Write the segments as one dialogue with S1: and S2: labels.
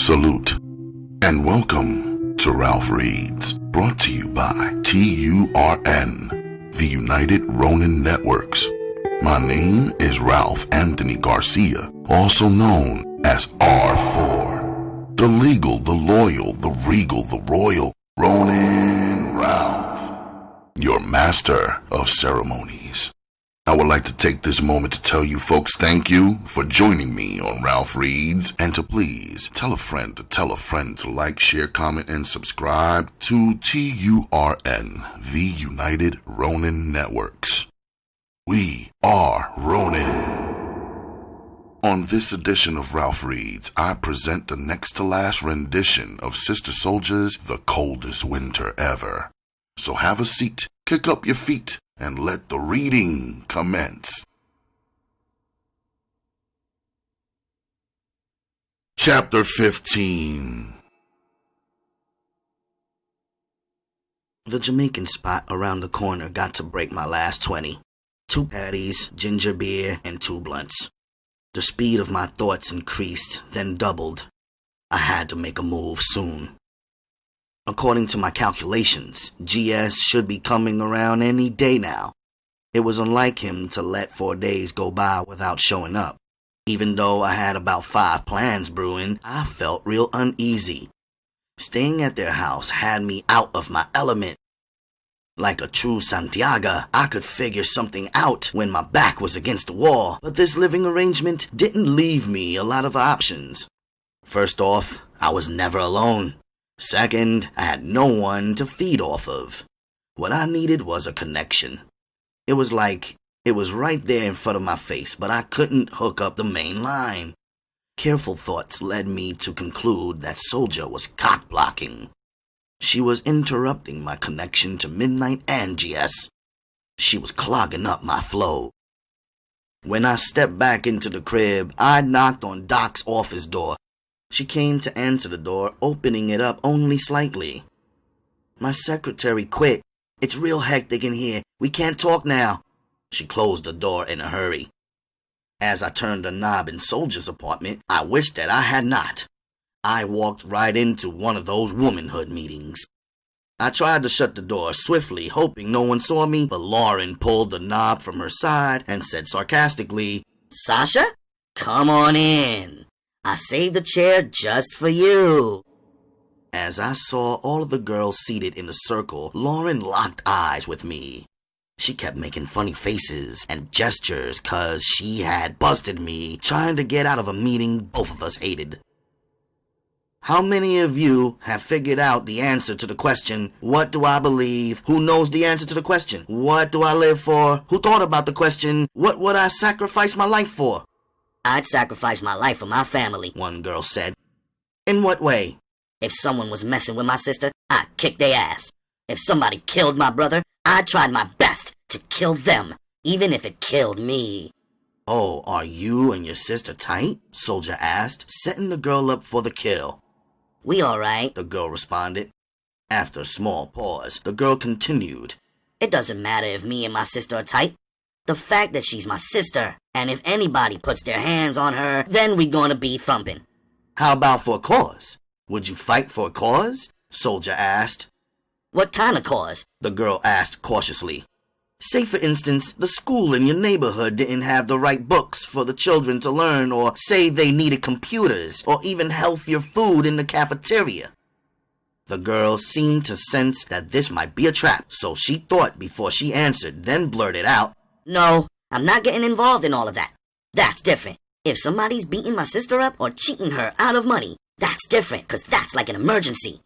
S1: Salute, and welcome to Ralph Reads, brought to you by TURN, the United Ronin Networks. My name is Ralph Anthony Garcia, also known as R4. The legal, the loyal, the regal, the royal, Ronin Ralph, your master of ceremonies. I would like to take this moment to tell you folks thank you for joining me on Ralph Reads, and to please tell a friend to like, share, comment, and subscribe to TURN, the United Ronin Networks. We are Ronin. On this edition of Ralph Reads, I present the next to last rendition of Sister Souljah's The Coldest Winter Ever. So have a seat, kick up your feet, and let the reading commence. Chapter 15.
S2: The Jamaican spot around the corner got to break my last 20. 2 patties, ginger beer, and 2 blunts. The speed of my thoughts increased, then doubled. I had to make a move soon. According to my calculations, GS should be coming around any day now. It was unlike him to let 4 days go by without showing up. Even though I had about 5 plans brewing, I felt real uneasy. Staying at their house had me out of my element. Like a true Souljah, I could figure something out when my back was against the wall, but this living arrangement didn't leave me a lot of options. First off, I was never alone. Second, I had no one to feed off of. What I needed was a connection. It was like it was right there in front of my face, but I couldn't hook up the main line. Careful thoughts led me to conclude that Souljah was cock-blocking. She was interrupting my connection to Midnight and GS. She was clogging up my flow. When I stepped back into the crib, I knocked on Doc's office door. She came to answer the door, opening it up only slightly. "My secretary quit. It's real hectic in here. We can't talk now." She closed the door in a hurry. As I turned the knob in Souljah's apartment, I wished that I had not. I walked right into one of those womanhood meetings. I tried to shut the door swiftly, hoping no one saw me, but Lauren pulled the knob from her side and said sarcastically, "Sasha, come on in. I saved a chair just for you." As I saw all of the girls seated in a circle, Lauren locked eyes with me. She kept making funny faces and gestures 'cause she had busted me trying to get out of a meeting both of us hated. How many of you have figured out the answer to the question, what do I believe? Who knows the answer to the question, what do I live for? Who thought about the question, what would I sacrifice my life for?
S3: "I'd sacrifice my life for my family,"
S2: one girl said. "In what way?"
S3: "If someone was messing with my sister, I'd kick their ass. If somebody killed my brother, I tried my best to kill them, even if it killed me."
S2: "Oh, are you and your sister tight?" Souljah asked, setting the girl up for the kill.
S3: "We alright,"
S2: the girl responded. After a small pause, the girl continued,
S3: "It doesn't matter if me and my sister are tight. The fact that she's my sister, and if anybody puts their hands on her, then we gonna be thumping."
S2: "How about for a cause? Would you fight for a cause?" Souljah asked.
S3: "What kind of cause?"
S2: the girl asked cautiously. "Say, for instance, the school in your neighborhood didn't have the right books for the children to learn, or say they needed computers, or even healthier food in the cafeteria." The girl seemed to sense that this might be a trap, so she thought before she answered, then blurted out,
S3: "No, I'm not getting involved in all of that. That's different. If somebody's beating my sister up or cheating her out of money, that's different, 'cause that's like an emergency."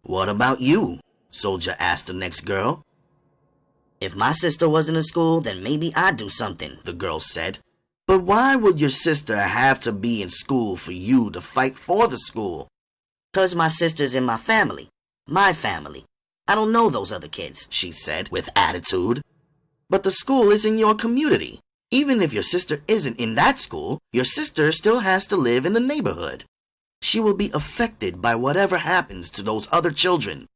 S2: "What about you?" Souljah asked the next girl. "If my sister wasn't in school, then maybe I'd do something," the girl said. "But why would your sister have to be in school for you to fight for the school?" "'Cause my sister's in my family. My family. I don't know those other kids," she said with attitude. "But the school is in your community. Even if your sister isn't in that school, your sister still has to live in the neighborhood. She will be affected by whatever happens to those other children.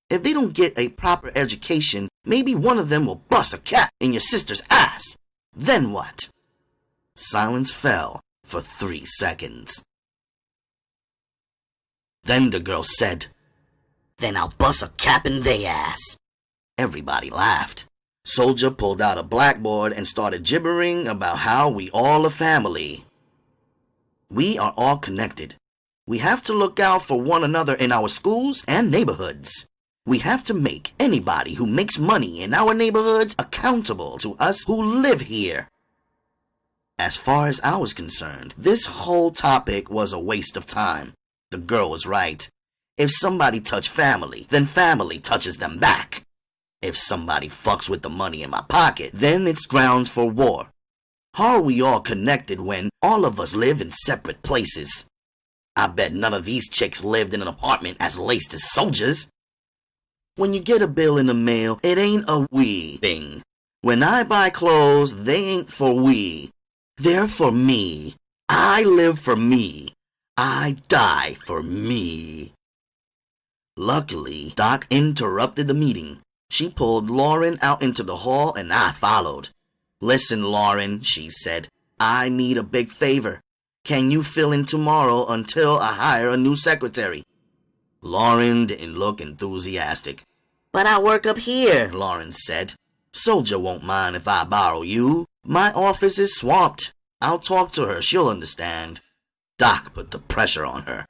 S2: If they don't get a proper education, maybe one of them will bust a cap in your sister's ass. Then what?" Silence fell for 3 seconds. Then the girl said, "Then I'll bust a cap in they ass." Everybody laughed. Souljah pulled out a blackboard and started gibbering about how we all a family. We are all connected. We have to look out for one another in our schools and neighborhoods. We have to make anybody who makes money in our neighborhoods accountable to us who live here. As far as I was concerned, this whole topic was a waste of time. The girl was right. If somebody touch family, then family touches them back. If somebody fucks with the money in my pocket, then it's grounds for war. How are we all connected when all of us live in separate places? I bet none of these chicks lived in an apartment as laced as soldiers. When you get a bill in the mail, it ain't a we thing. When I buy clothes, they ain't for we. They're for me. I live for me. I die for me. Luckily, Doc interrupted the meeting. She pulled Lauren out into the hall and I followed. "Listen, Lauren," she said, "I need a big favor. Can you fill in tomorrow until I hire a new secretary?" Lauren didn't look enthusiastic. "But I work up here," Lauren said. "Souljah won't mind if I borrow you. My office is swamped. I'll talk to her. She'll understand." Doc put the pressure on her.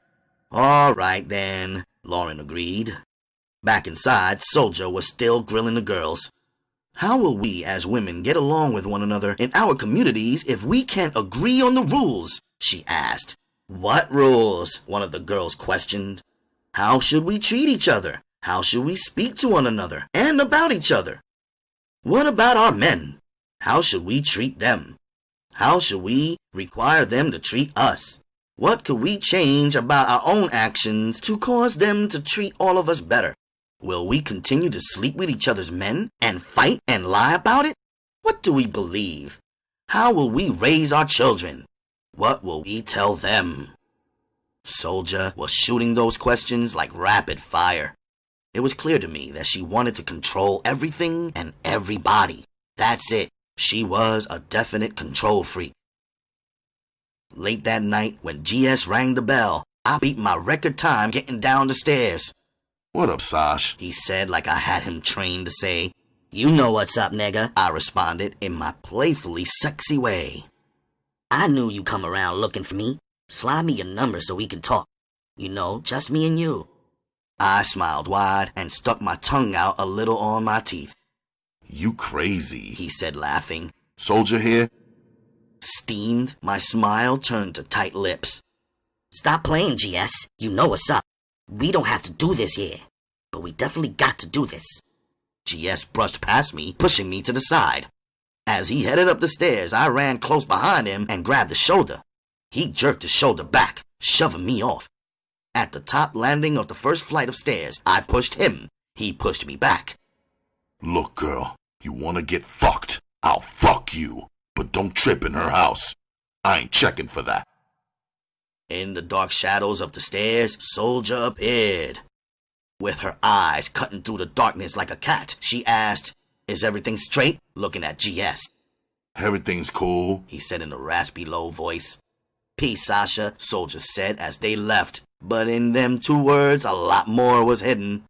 S2: "All right, then," Lauren agreed. Back inside, Souljah was still grilling the girls. "How will we as women get along with one another in our communities if we can't agree on the rules?" she asked. "What rules?" one of the girls questioned. "How should we treat each other? How should we speak to one another and about each other? What about our men? How should we treat them? How should we require them to treat us? What could we change about our own actions to cause them to treat all of us better? Will we continue to sleep with each other's men and fight and lie about it? What do we believe? How will we raise our children? What will we tell them?" Souljah was shooting those questions like rapid fire. It was clear to me that she wanted to control everything and everybody. That's it. She was a definite control freak. Late that night, when GS rang the bell, I beat my record time getting down the stairs.
S1: "What up, Sash?"
S2: he said like I had him trained to say. "You know what's up, nigga," I responded in my playfully sexy way. "I knew you come around looking for me. Slide me your number so we can talk. You know, just me and you." I smiled wide and stuck my tongue out a little on my teeth.
S1: "You crazy,"
S2: he said, laughing.
S1: "Souljah here?"
S2: Steamed, my smile turned to tight lips. "Stop playing, GS. You know what's up. We don't have to do this here, but we definitely got to do this." GS brushed past me, pushing me to the side. As he headed up the stairs, I ran close behind him and grabbed his shoulder. He jerked his shoulder back, shoving me off. At the top landing of the first flight of stairs, I pushed him. He pushed me back.
S1: "Look, girl, you wanna get fucked? I'll fuck you. But don't trip in her house. I ain't checking for that."
S2: In the dark shadows of the stairs, Souljah appeared. With her eyes cutting through the darkness like a cat, she asked, "Is everything straight?" looking at GS.
S1: "Everything's cool,"
S2: he said in a raspy low voice. "Peace, Sasha," Souljah said as they left, but in them two words a lot more was hidden.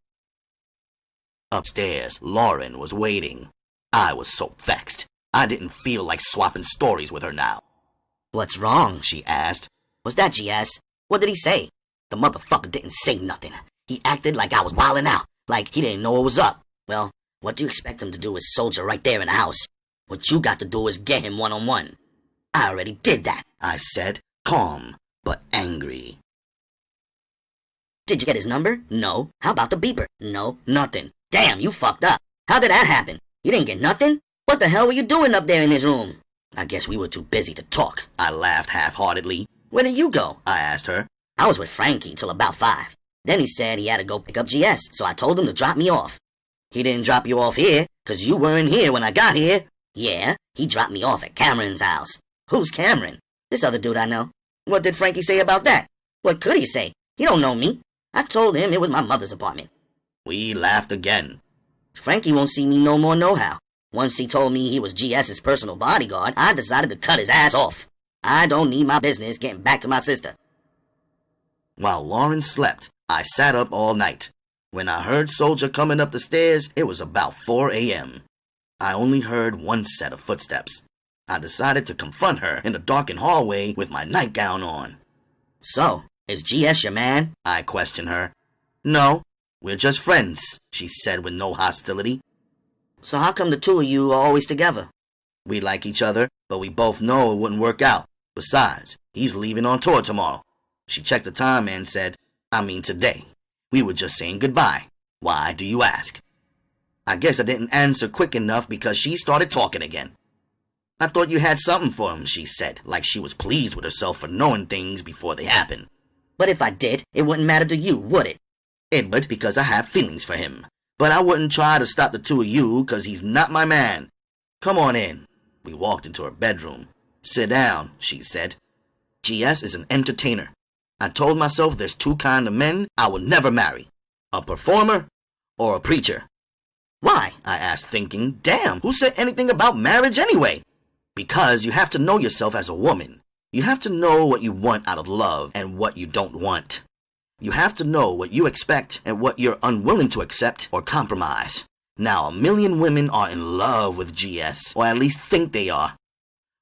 S2: Upstairs, Lauren was waiting. I was so vexed. I didn't feel like swapping stories with her now. "What's wrong?" she asked. "Was that GS? What did he say?" The motherfucker didn't say nothing. He acted like I was wilding out, like he didn't know what was up. Well, what do you expect him to do with Souljah right there in the house? What you got to do is get him one-on-one. "I already did that," I said, calm but angry. "Did you get his number?" "No." "How about the beeper?" "No." "Nothing." "Damn, you fucked up. How did that happen? You didn't get nothing? What the hell were you doing up there in his room?" "I guess we were too busy to talk," I laughed half-heartedly. "Where did you go?" I asked her. "I was with Frankie till about 5. Then he said he had to go pick up GS, so I told him to drop me off." "He didn't drop you off here, 'cause you weren't here when I got here." "Yeah, he dropped me off at Cameron's house." "Who's Cameron?" "This other dude I know." "What did Frankie say about that?" "What could he say? He don't know me. I told him it was my mother's apartment." We laughed again. "Frankie won't see me no more nohow. Once he told me he was GS's personal bodyguard, I decided to cut his ass off. I don't need my business getting back to my sister." While Lauren slept, I sat up all night. When I heard Souljah coming up the stairs, it was about 4 a.m. I only heard one set of footsteps. I decided to confront her in the darkened hallway with my nightgown on.
S3: So, is GS your man?
S2: I questioned her. No, we're just friends, she said with no hostility.
S3: So how come the two of you are always together?
S2: We like each other, but we both know it wouldn't work out. Besides, he's leaving on tour tomorrow. She checked the time and said, today. We were just saying goodbye. Why do you ask? I guess I didn't answer quick enough because she started talking again. I thought you had something for him, she said, like she was pleased with herself for knowing things before they happened.
S3: But if I did, it wouldn't matter to you, would it?
S2: It would, because I have feelings for him. But I wouldn't try to stop the two of you, because he's not my man. Come on in. We walked into her bedroom. Sit down, she said. GS is an entertainer. I told myself there's two kinds of men I will never marry. A performer or a preacher. Why? I asked, thinking, damn, who said anything about marriage anyway? Because you have to know yourself as a woman. You have to know what you want out of love and what you don't want. You have to know what you expect and what you're unwilling to accept or compromise. Now, 1,000,000 women are in love with GS, or at least think they are.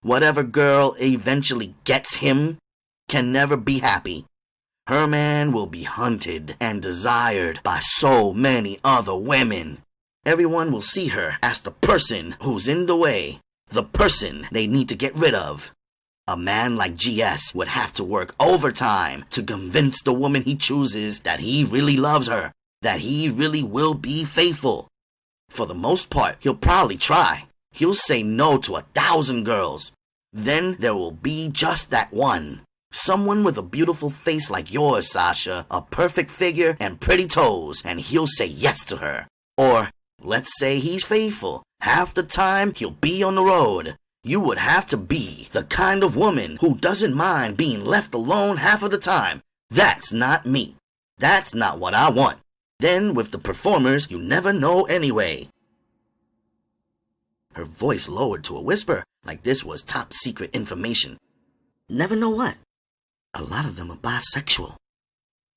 S2: Whatever girl eventually gets him can never be happy. Her man will be hunted and desired by so many other women. Everyone will see her as the person who's in the way, the person they need to get rid of. A man like GS would have to work overtime to convince the woman he chooses that he really loves her, that he really will be faithful. For the most part, he'll probably try. He'll say no to 1,000 girls. Then there will be just that one. Someone with a beautiful face like yours, Sasha, a perfect figure and pretty toes, and he'll say yes to her. Or, let's say he's faithful. Half the time, he'll be on the road. You would have to be the kind of woman who doesn't mind being left alone half of the time. That's not me. That's not what I want. Then, with the performers, you never know anyway. Her voice lowered to a whisper, like this was top secret information.
S3: Never know what?
S2: A lot of them are bisexual.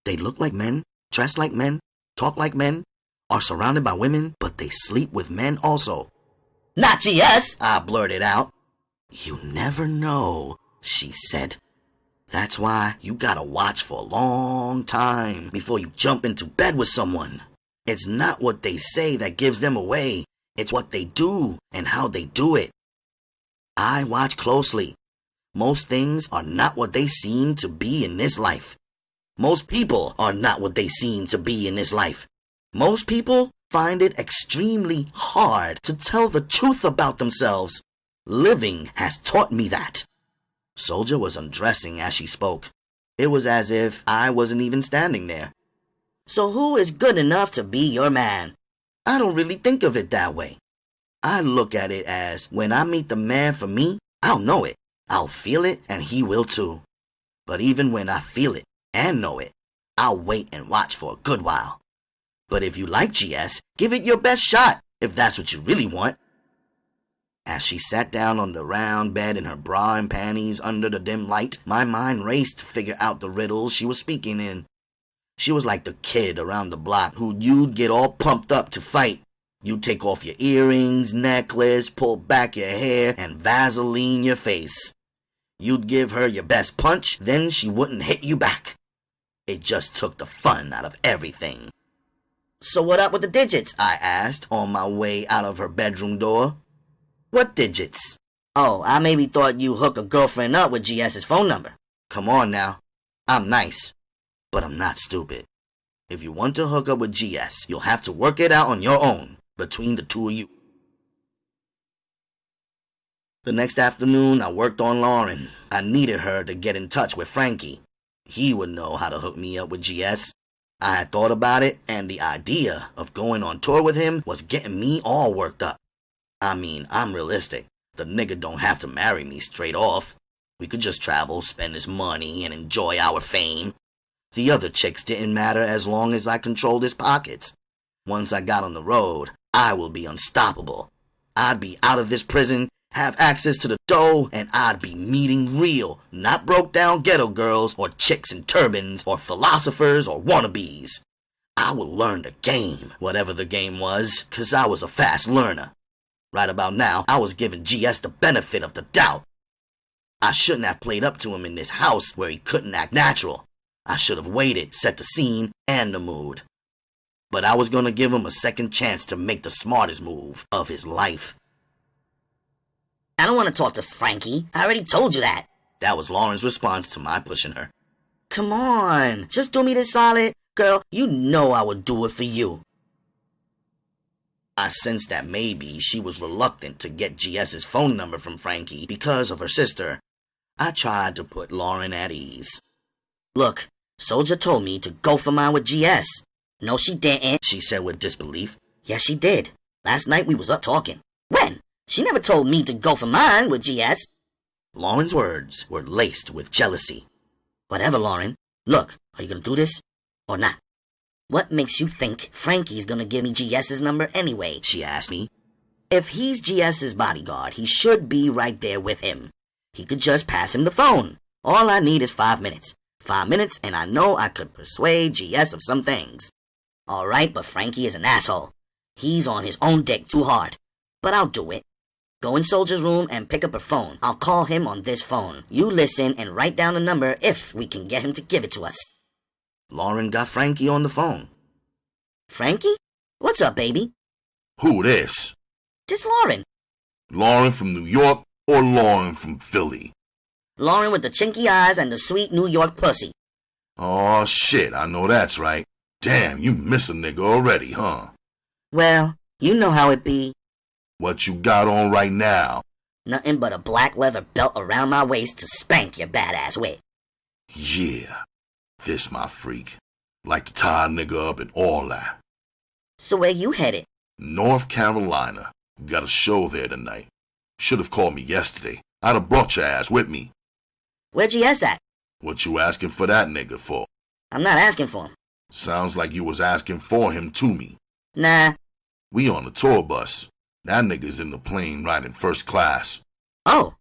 S2: They look like men, dress like men, talk like men, are surrounded by women, but they sleep with men also.
S3: Not GS,
S2: I blurted out. You never know, she said. That's why you gotta watch for a long time before you jump into bed with someone. It's not what they say that gives them away. It's what they do and how they do it. I watch closely. Most things are not what they seem to be in this life. Most people are not what they seem to be in this life. Most people find it extremely hard to tell the truth about themselves. Living has taught me that. Souljah was undressing as she spoke. It was as if I wasn't even standing there.
S3: So who is good enough to be your man?
S2: I don't really think of it that way. I look at it as when I meet the man for me, I'll know it. I'll feel it and he will too. But even when I feel it and know it, I'll wait and watch for a good while. But if you like GS, give it your best shot if that's what you really want. As she sat down on the round bed in her bra and panties under the dim light, my mind raced to figure out the riddles she was speaking in. She was like the kid around the block who you'd get all pumped up to fight. You'd take off your earrings, necklace, pull back your hair, and Vaseline your face. You'd give her your best punch, then she wouldn't hit you back. It just took the fun out of everything.
S3: So what up with the digits?
S2: I asked on my way out of her bedroom door. What digits?
S3: Oh, I maybe thought you hook a girlfriend up with GS's phone number.
S2: Come on now. I'm nice, but I'm not stupid. If you want to hook up with GS, you'll have to work it out on your own, between the two of you. The next afternoon, I worked on Lauren. I needed her to get in touch with Frankie. He would know how to hook me up with GS. I had thought about it, and the idea of going on tour with him was getting me all worked up. I'm realistic. The nigga don't have to marry me straight off. We could just travel, spend his money, and enjoy our fame. The other chicks didn't matter as long as I controlled his pockets. Once I got on the road, I will be unstoppable. I'd be out of this prison, have access to the dough, and I'd be meeting real, not broke down ghetto girls or chicks in turbans or philosophers or wannabes. I would learn the game, whatever the game was, 'cause I was a fast learner. Right about now, I was giving GS the benefit of the doubt. I shouldn't have played up to him in this house where he couldn't act natural. I should have waited, set the scene and the mood. But I was gonna give him a second chance to make the smartest move of his life.
S3: I don't want to talk to Frankie. I already told you that.
S2: That was Lauren's response to my pushing her.
S3: Come on, just do me this solid. Girl, you know I would do it for you.
S2: I sensed that maybe she was reluctant to get GS's phone number from Frankie because of her sister. I tried to put Lauren at ease.
S3: Look, Souljah told me to go for mine with GS. No, she didn't,
S2: she said with disbelief.
S3: Yes, she did. Last night we was up talking. When? She never told me to go for mine with GS.
S2: Lauren's words were laced with jealousy.
S3: Whatever, Lauren. Look, are you gonna do this or not? What makes you think Frankie's gonna give me GS's number anyway? She asked me. If he's GS's bodyguard, he should be right there with him. He could just pass him the phone. All I need is 5 minutes. 5 minutes, and I know I could persuade GS of some things. Alright, but Frankie is an asshole. He's on his own dick too hard. But I'll do it. Go in Souljah's room and pick up her phone. I'll call him on this phone. You listen and write down the number if we can get him to give it to us.
S2: Lauren got Frankie on the phone.
S3: Frankie? What's up, baby?
S1: Who this?
S3: This Lauren.
S1: Lauren from New York or Lauren from Philly?
S3: Lauren with the chinky eyes and the sweet New York pussy.
S1: Oh shit, I know that's right. Damn, you miss a nigga already, huh?
S3: Well, you know how it be.
S1: What you got on right now?
S3: Nothing but a black leather belt around my waist to spank your badass with.
S1: Yeah, this my freak. Like to tie a nigga up and all that.
S3: So where you headed?
S1: North Carolina. Got a show there tonight. Should have called me yesterday. I'd have brought your ass with me.
S3: Where GS at?
S1: What you asking for that nigga for?
S3: I'm not asking for him.
S1: Sounds like you was asking for him to me.
S3: Nah.
S1: We on the tour bus. That nigga's in the plane riding first class.
S3: Oh.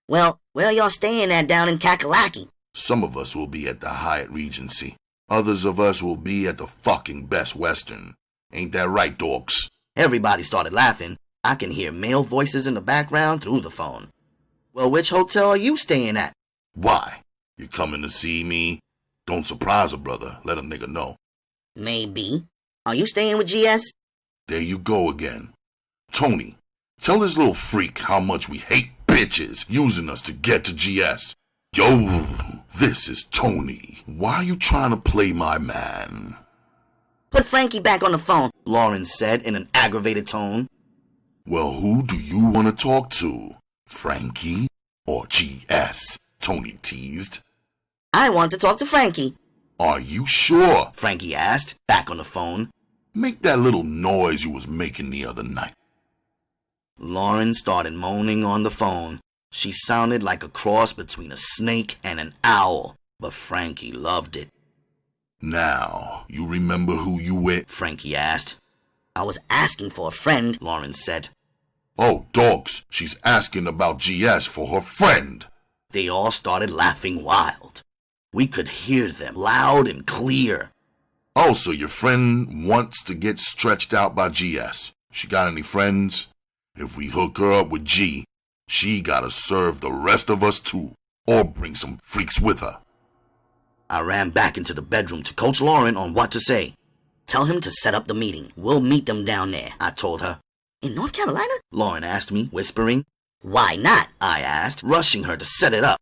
S3: Well, where are y'all staying at down in Kakalaki?
S1: Some of us will be at the Hyatt Regency. Others of us will be at the fucking Best Western. Ain't that right, dorks?
S2: Everybody started laughing. I can hear male voices in the background through the phone. Well, which hotel are you staying at?
S1: Why? You coming to see me? Don't surprise a brother. Let a nigga know.
S3: Maybe. Are you staying with GS?
S1: There you go again. Tony, tell this little freak how much we hate bitches using us to get to GS. Yo, this is Tony. Why are you trying to play my man?
S3: Put Frankie back on the phone,
S2: Lauren said in an aggravated tone.
S1: Well, who do you want to talk to? Frankie or GS? Tony teased.
S3: I want to talk to Frankie.
S1: Are you sure?
S2: Frankie asked, back on the phone.
S1: Make that little noise you was making the other night.
S2: Lauren started moaning on the phone. She sounded like a cross between a snake and an owl, but Frankie loved it.
S1: Now, you remember who you with?
S2: Frankie asked.
S3: I was asking for a friend,
S2: Lauren said.
S1: Oh, dogs, she's asking about GS for her friend.
S2: They all started laughing wild. We could hear them loud and clear.
S1: Oh, so your friend wants to get stretched out by GS. She got any friends? If we hook her up with G, she gotta serve the rest of us too, or bring some freaks with her.
S2: I ran back into the bedroom to coach Lauren on what to say. Tell him to set up the meeting. We'll meet them down there, I told her.
S3: In North Carolina?
S2: Lauren asked me, whispering.
S3: Why not?
S2: I asked, rushing her to set it up.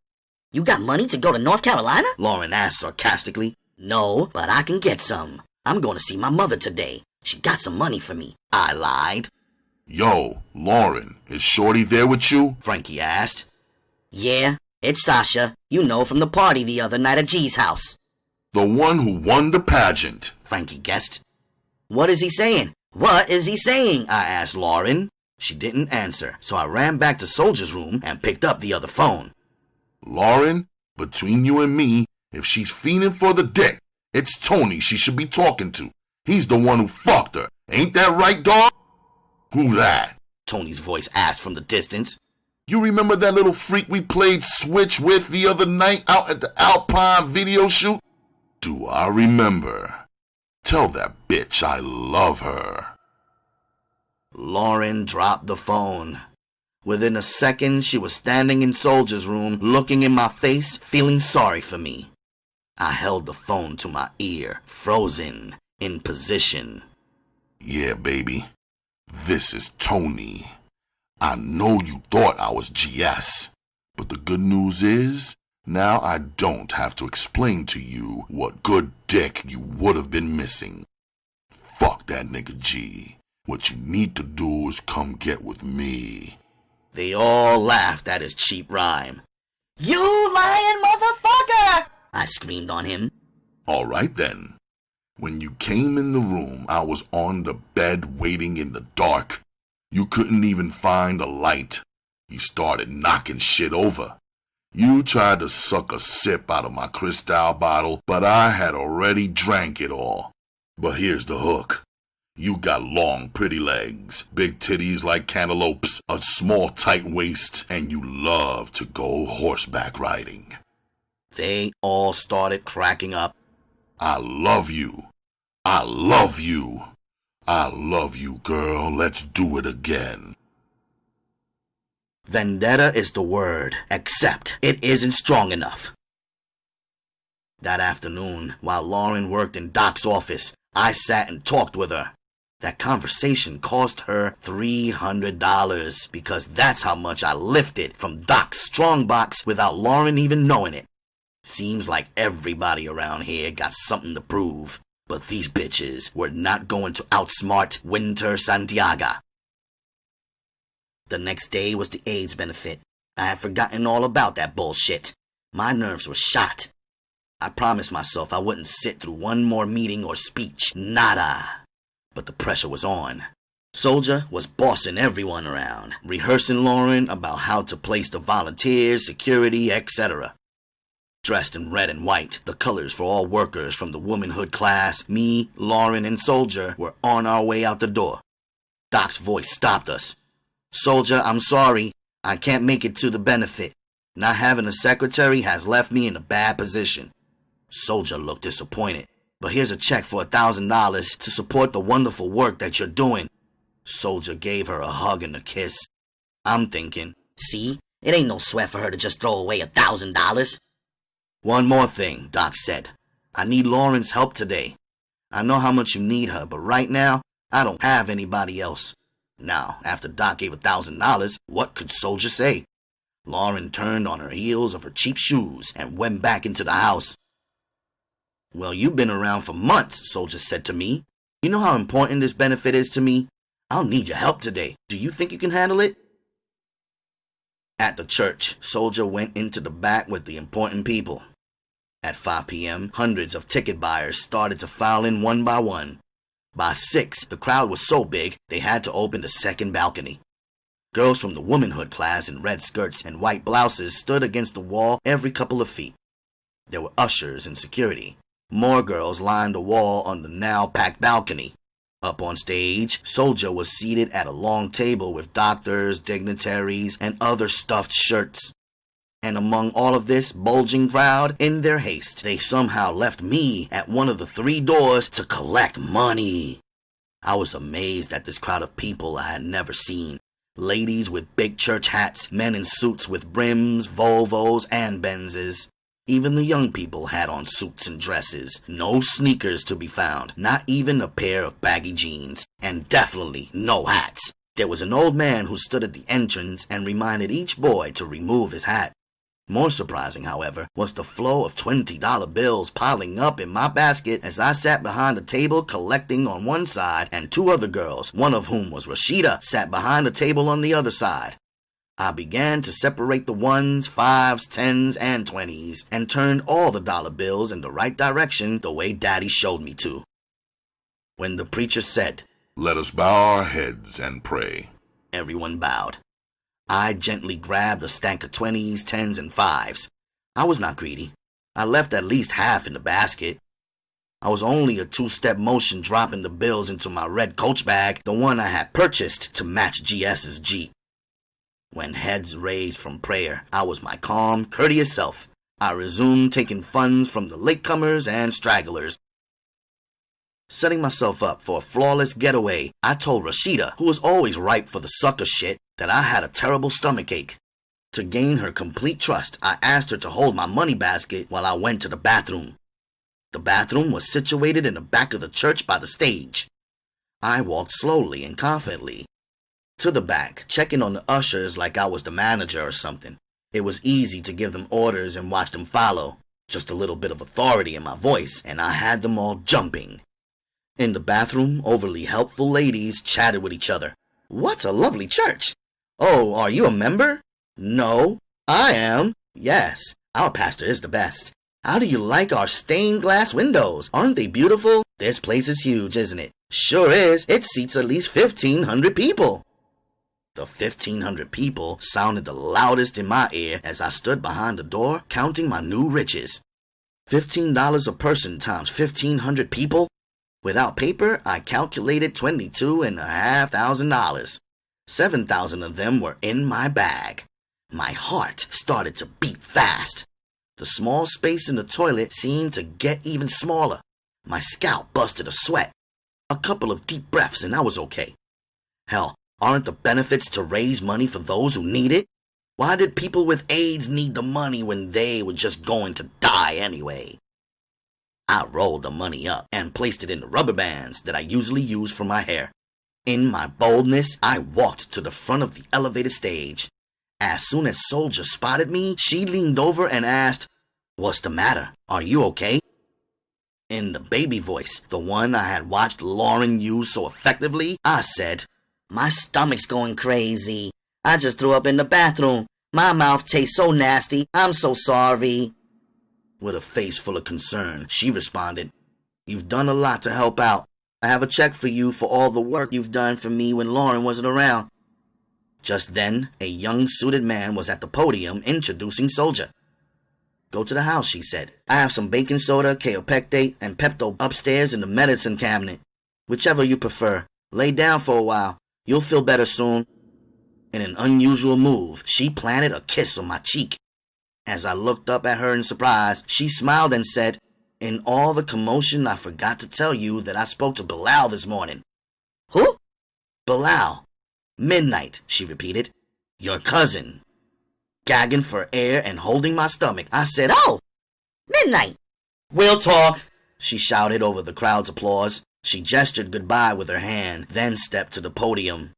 S3: You got money to go to North Carolina?
S2: Lauren asked sarcastically. No, but I can get some. I'm going to see my mother today. She got some money for me. I lied.
S1: Yo, Lauren, is Shorty there with you?
S2: Frankie asked.
S3: Yeah, it's Sasha. You know, from the party the other night at G's house.
S1: The one who won the pageant,
S2: Frankie guessed. What is he saying? What is he saying? I asked Lauren. She didn't answer, so I ran back to Souljah's room and picked up the other phone.
S1: Lauren, between you and me, if she's fiending for the dick, it's Tony she should be talking to. He's the one who fucked her. Ain't that right, dog? Who that?
S2: Tony's voice asked from the distance.
S1: You remember that little freak we played Switch with the other night out at the Alpine video shoot? Do I remember? Tell that bitch I love her.
S2: Lauren dropped the phone. Within a second, she was standing in Souljah's room, looking in my face, feeling sorry for me. I held the phone to my ear, frozen, in position.
S1: Yeah, baby. This is Tony. I know you thought I was GS, but the good news is, now I don't have to explain to you what good dick you would have been missing. Fuck that nigga G. What you need to do is come get with me.
S2: They all laughed at his cheap rhyme. You lying motherfucker! I screamed on him.
S1: All right then. When you came in the room, I was on the bed waiting in the dark. You couldn't even find a light. You started knocking shit over. You tried to suck a sip out of my Cristal bottle, but I had already drank it all. But here's the hook. You got long, pretty legs, big titties like cantaloupes, a small, tight waist, and you love to go horseback riding.
S2: They all started cracking up.
S1: I love you. I love you. I love you, girl. Let's do it again.
S2: Vendetta is the word, except it isn't strong enough. That afternoon, while Lauren worked in Doc's office, I sat and talked with her. That conversation cost her $300 because that's how much I lifted from Doc's strongbox without Lauren even knowing it. Seems like everybody around here got something to prove, but these bitches were not going to outsmart Winter Santiago. The next day was the AIDS benefit. I had forgotten all about that bullshit. My nerves were shot. I promised myself I wouldn't sit through one more meeting or speech. Nada. But the pressure was on. Souljah was bossing everyone around, rehearsing Lauren about how to place the volunteers, security, etc. Dressed in red and white, the colors for all workers from the womanhood class, me, Lauren, and Souljah were on our way out the door. Doc's voice stopped us. Souljah, I'm sorry. I can't make it to the benefit. Not having a secretary has left me in a bad position. Souljah looked disappointed. But here's a check for $1,000 to support the wonderful work that you're doing. Souljah gave her a hug and a kiss. I'm thinking,
S3: See? It ain't no sweat for her to just throw away $1,000.
S2: One more thing, Doc said. I need Lauren's help today. I know how much you need her, but right now, I don't have anybody else. Now, after Doc gave $1,000, what could Souljah say? Lauren turned on her heels of her cheap shoes and went back into the house. Well, you've been around for months, Souljah said to me. You know how important this benefit is to me? I'll need your help today. Do you think you can handle it? At the church, Souljah went into the back with the important people. At 5 p.m., hundreds of ticket buyers started to file in one by one. By 6, the crowd was so big, they had to open the second balcony. Girls from the womanhood class in red skirts and white blouses stood against the wall every couple of feet. There were ushers and security. More girls lined the wall on the now packed balcony. Up on stage, Souljah was seated at a long table with doctors, dignitaries, and other stuffed shirts. And among all of this bulging crowd, in their haste, they somehow left me at one of the 3 doors to collect money. I was amazed at this crowd of people I had never seen. Ladies with big church hats, men in suits with brims, Volvos, and Benzes. Even the young people had on suits and dresses. No sneakers to be found, not even a pair of baggy jeans, and definitely no hats. There was an old man who stood at the entrance and reminded each boy to remove his hat. More surprising, however, was the flow of $20 bills piling up in my basket as I sat behind a table collecting on one side, and 2 other girls, one of whom was Rashida, sat behind a table on the other side. I began to separate the 1s, 5s, 10s, and 20s, and turned all the dollar bills in the right direction the way Daddy showed me to. When the preacher said,
S1: "Let us bow our heads and pray,"
S2: everyone bowed. I gently grabbed a stack of 20s, 10s, and 5s. I was not greedy. I left at least half in the basket. I was only a 2-step motion dropping the bills into my red coach bag, the one I had purchased to match GS's Jeep. When heads raised from prayer, I was my calm, courteous self. I resumed taking funds from the latecomers and stragglers. Setting myself up for a flawless getaway, I told Rashida, who was always ripe for the sucker shit, that I had a terrible stomachache. To gain her complete trust, I asked her to hold my money basket while I went to the bathroom. The bathroom was situated in the back of the church by the stage. I walked slowly and confidently to the back, checking on the ushers like I was the manager or something. It was easy to give them orders and watch them follow. Just a little bit of authority in my voice, and I had them all jumping. In the bathroom, overly helpful ladies chatted with each other. "What a lovely church! Oh, are you a member?" "No." "I am." "Yes, our pastor is the best." "How do you like our stained glass windows? Aren't they beautiful?" "This place is huge, isn't it?" "Sure is. It seats at least 1,500 people." The 1,500 people sounded the loudest in my ear as I stood behind the door counting my new riches. $15 a person times 1,500 people? Without paper, I calculated $22,500. 7,000 of them were in my bag. My heart started to beat fast. The small space in the toilet seemed to get even smaller. My scalp busted a sweat. A couple of deep breaths and I was okay. Hell, aren't the benefits to raise money for those who need it? Why did people with AIDS need the money when they were just going to die anyway? I rolled the money up and placed it in the rubber bands that I usually use for my hair. In my boldness, I walked to the front of the elevated stage. As soon as Souljah spotted me, she leaned over and asked, "What's the matter? Are you okay?" In the baby voice, the one I had watched Lauren use so effectively, I said, "My stomach's going crazy. I just threw up in the bathroom. My mouth tastes so nasty. I'm so sorry." With a face full of concern, she responded, "You've done a lot to help out. I have a check for you for all the work you've done for me when Lauren wasn't around." Just then, a young suited man was at the podium introducing Souljah. "Go to the house," she said. "I have some baking soda, kaopectate, and Pepto upstairs in the medicine cabinet. Whichever you prefer. Lay down for a while. You'll feel better soon." In an unusual move, she planted a kiss on my cheek. As I looked up at her in surprise, she smiled and said, "In all the commotion, I forgot to tell you that I spoke to Bilal this morning." "Who?" "Bilal. Midnight," she repeated. "Your cousin." Gagging for air and holding my stomach, I said, "Oh, Midnight." "We'll talk," she shouted over the crowd's applause. She gestured goodbye with her hand, then stepped to the podium.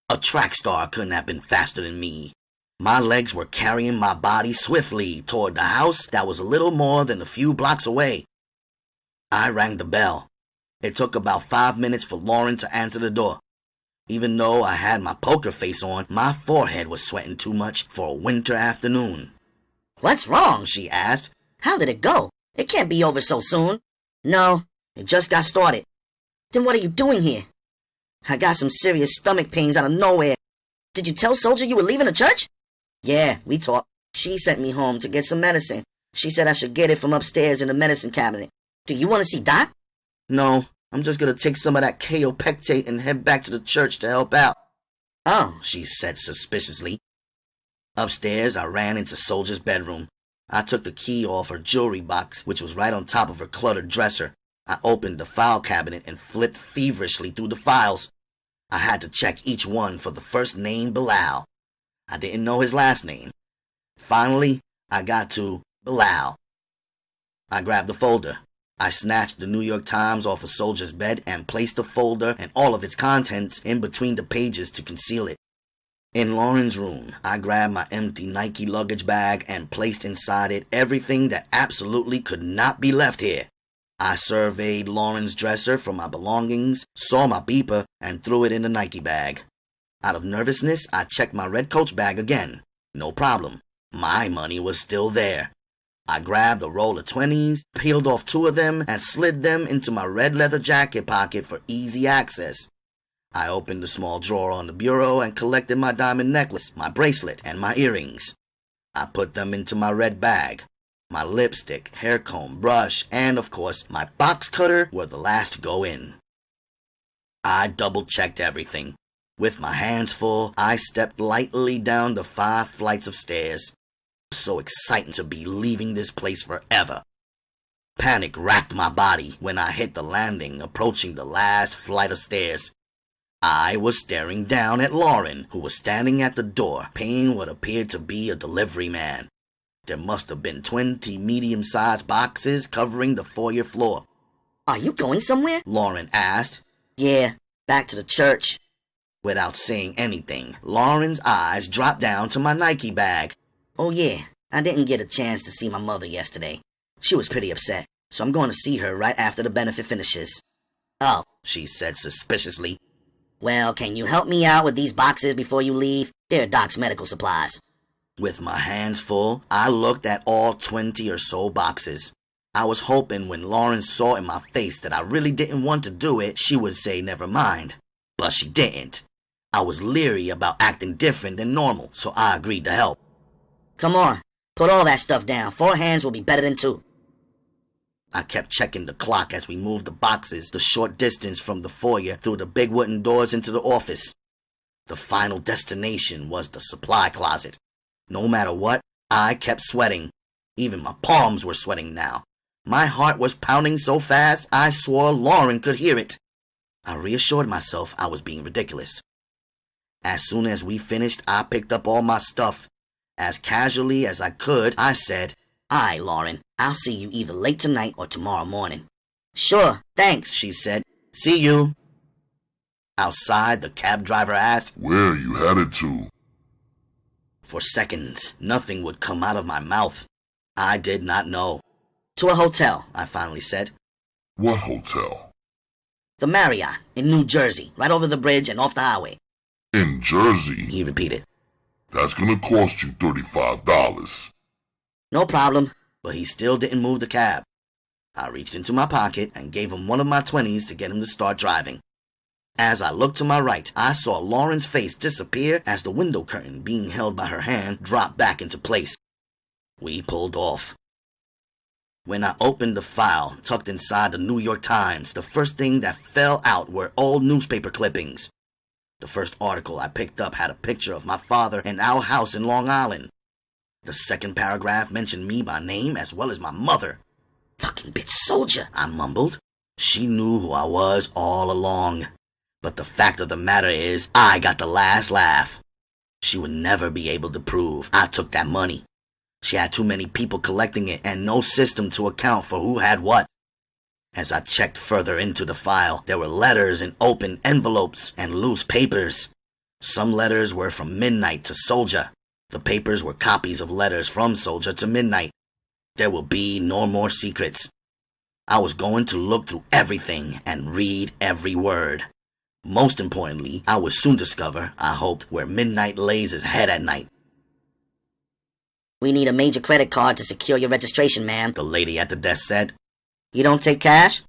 S2: A track star couldn't have been faster than me. My legs were carrying my body swiftly toward the house that was a little more than a few blocks away. I rang the bell. It took about 5 minutes for Lauren to answer the door. Even though I had my poker face on, my forehead was sweating too much for a winter afternoon.
S3: "What's wrong?" she asked. "How did it go? It can't be over so soon." "No, it just got started." "Then what are you doing here?" "I got some serious stomach pains out of nowhere." "Did you tell Souljah you were leaving the church?" "Yeah, we talked. She sent me home to get some medicine. She said I should get it from upstairs in the medicine cabinet. Do you want to see Doc?"
S2: "No, I'm just going to take some of that kaopectate and head back to the church to help out." "Oh," she said suspiciously. Upstairs, I ran into Souljah's bedroom. I took the key off her jewelry box, which was right on top of her cluttered dresser. I opened the file cabinet and flipped feverishly through the files. I had to check each one for the first name, Bilal. I didn't know his last name. Finally, I got to Bilal. I grabbed the folder. I snatched the New York Times off of Souljah's bed and placed the folder and all of its contents in between the pages to conceal it. In Lauren's room, I grabbed my empty Nike luggage bag and placed inside it everything that absolutely could not be left here. I surveyed Lauren's dresser for my belongings, saw my beeper, and threw it in the Nike bag. Out of nervousness, I checked my red Coach bag again. No problem. My money was still there. I grabbed a roll of 20s, peeled off 2 of them, and slid them into my red leather jacket pocket for easy access. I opened the small drawer on the bureau and collected my diamond necklace, my bracelet, and my earrings. I put them into my red bag. My lipstick, hair comb, brush, and of course, my box cutter were the last to go in. I double-checked everything. With my hands full, I stepped lightly down the 5 flights of stairs. So exciting to be leaving this place forever. Panic racked my body when I hit the landing, approaching the last flight of stairs. I was staring down at Lauren, who was standing at the door, paying what appeared to be a delivery man. There must have been 20 medium-sized boxes covering the foyer floor.
S3: Are you going somewhere?
S2: Lauren asked.
S3: Yeah, back to the church.
S2: Without saying anything, Lauren's eyes dropped down to my Nike bag.
S3: Oh yeah, I didn't get a chance to see my mother yesterday. She was pretty upset, so I'm going to see her right after the benefit finishes. Oh,
S2: she said suspiciously.
S3: Well, can you help me out with these boxes before you leave? They're Doc's medical supplies.
S2: With my hands full, I looked at all 20 or so boxes. I was hoping when Lauren saw in my face that I really didn't want to do it, she would say never mind. But she didn't. I was leery about acting different than normal, so I agreed to help.
S3: Come on, put all that stuff down. 4 hands will be better than 2.
S2: I kept checking the clock as we moved the boxes the short distance from the foyer through the big wooden doors into the office. The final destination was the supply closet. No matter what, I kept sweating. Even my palms were sweating now. My heart was pounding so fast I swore Lauren could hear it. I reassured myself I was being ridiculous. As soon as we finished, I picked up all my stuff. As casually as I could, I said,
S3: "Aye, Lauren, I'll see you either late tonight or tomorrow morning." "Sure, thanks,"
S2: she said. "See you." Outside, the cab driver asked,
S1: "Where are you headed to?"
S2: For seconds, nothing would come out of my mouth. I did not know.
S3: "To a hotel," I
S2: finally said.
S1: "What hotel?"
S3: "The Marriott in New Jersey, right over the bridge and off the highway."
S1: "In Jersey?"
S2: he repeated.
S1: "That's gonna cost you $35.
S3: "No problem."
S2: But he still didn't move the cab. I reached into my pocket and gave him one of my 20s to get him to start driving. As I looked to my right, I saw Lauren's face disappear as the window curtain being held by her hand dropped back into place. We pulled off. When I opened the file tucked inside the New York Times, the first thing that fell out were old newspaper clippings. The first article I picked up had a picture of my father and our house in Long Island. The second paragraph mentioned me by name as well as my mother.
S3: "Fucking bitch Souljah,"
S2: I mumbled. She knew who I was all along. But the fact of the matter is, I got the last laugh. She would never be able to prove I took that money. She had too many people collecting it and no system to account for who had what. As I checked further into the file, there were letters in open envelopes and loose papers. Some letters were from Midnight to Souljah. The papers were copies of letters from Souljah to Midnight. There will be no more secrets. I was going to look through everything and read every word. Most importantly, I would soon discover, I hoped, where Midnight lays his head at night.
S3: "We need a major credit card to secure your registration, ma'am,"
S2: the lady at the desk said.
S3: "You don't take cash?"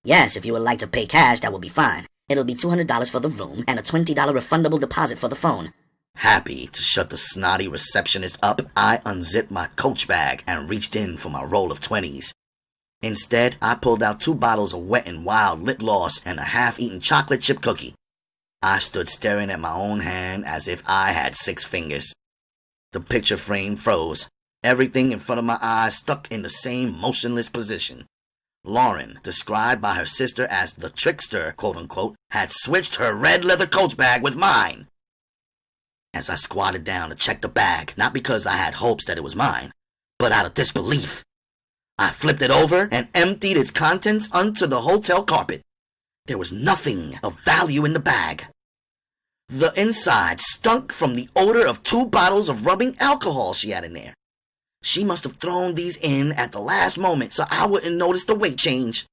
S3: "Yes, if you would like to pay cash, that will be fine. It'll be $200 for the room and a $20 refundable deposit for the phone."
S2: Happy to shut the snotty receptionist up, I unzipped my coach bag and reached in for my roll of 20s. Instead, I pulled out 2 bottles of Wet n Wild lip gloss and a half-eaten chocolate chip cookie. I stood staring at my own hand as if I had 6 fingers. The picture frame froze. Everything in front of my eyes stuck in the same motionless position. Lauren, described by her sister as the trickster, quote-unquote, had switched her red leather coach bag with mine. As I squatted down to check the bag, not because I had hopes that it was mine, but out of disbelief, I flipped it over and emptied its contents onto the hotel carpet. There was nothing of value in the bag. The inside stunk from the odor of 2 bottles of rubbing alcohol she had in there. She must have thrown these in at the last moment so I wouldn't notice the weight change.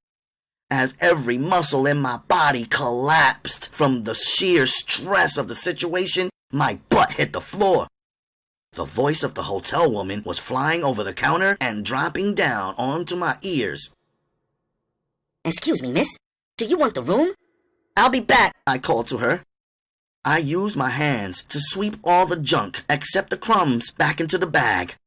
S2: As every muscle in my body collapsed from the sheer stress of the situation, my butt hit the floor. The voice of the hotel woman was flying over the counter and dropping down onto my ears.
S3: "Excuse me, miss. Do you want the room?" "I'll be back,"
S2: I called to her. I used my hands to sweep all the junk, except the crumbs, back into the bag.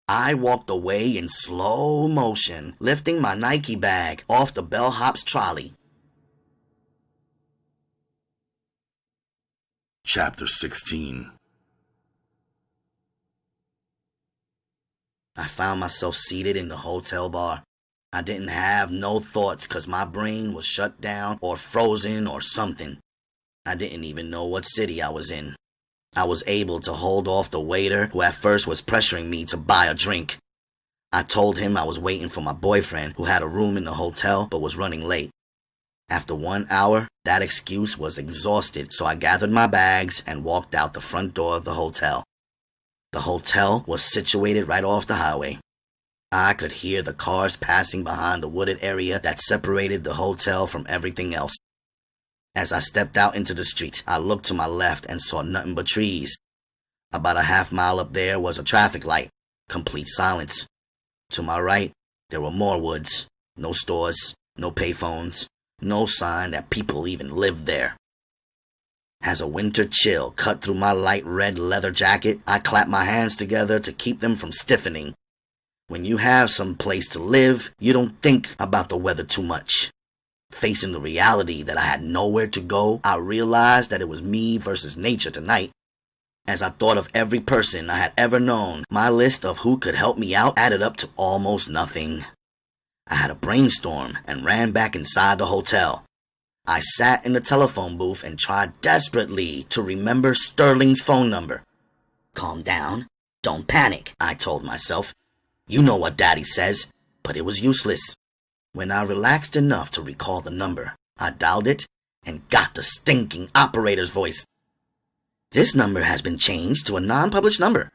S2: I walked away in slow motion, lifting my Nike bag off the bellhop's trolley.
S1: Chapter 16.
S2: I found myself seated in the hotel bar. I didn't have no thoughts 'cause my brain was shut down or frozen or something. I didn't even know what city I was in. I was able to hold off the waiter who at first was pressuring me to buy a drink. I told him I was waiting for my boyfriend who had a room in the hotel but was running late. After 1 hour, that excuse was exhausted, so I gathered my bags and walked out the front door of the hotel. The hotel was situated right off the highway. I could hear the cars passing behind the wooded area that separated the hotel from everything else. As I stepped out into the street, I looked to my left and saw nothing but trees. About a half mile up there was a traffic light. Complete silence. To my right, there were more woods. No stores, no payphones, no sign that people even lived there. As a winter chill cut through my light red leather jacket, I clapped my hands together to keep them from stiffening. When you have some place to live, you don't think about the weather too much. Facing the reality that I had nowhere to go, I realized that it was me versus nature tonight. As I thought of every person I had ever known, my list of who could help me out added up to almost nothing. I had a brainstorm and ran back inside the hotel. I sat in the telephone booth and tried desperately to remember Sterling's phone number. Calm down. Don't panic, I told myself. You know what Daddy says, but it was useless. When I relaxed enough to recall the number, I dialed it and got the stinking operator's voice. This number has been changed to a non-published number.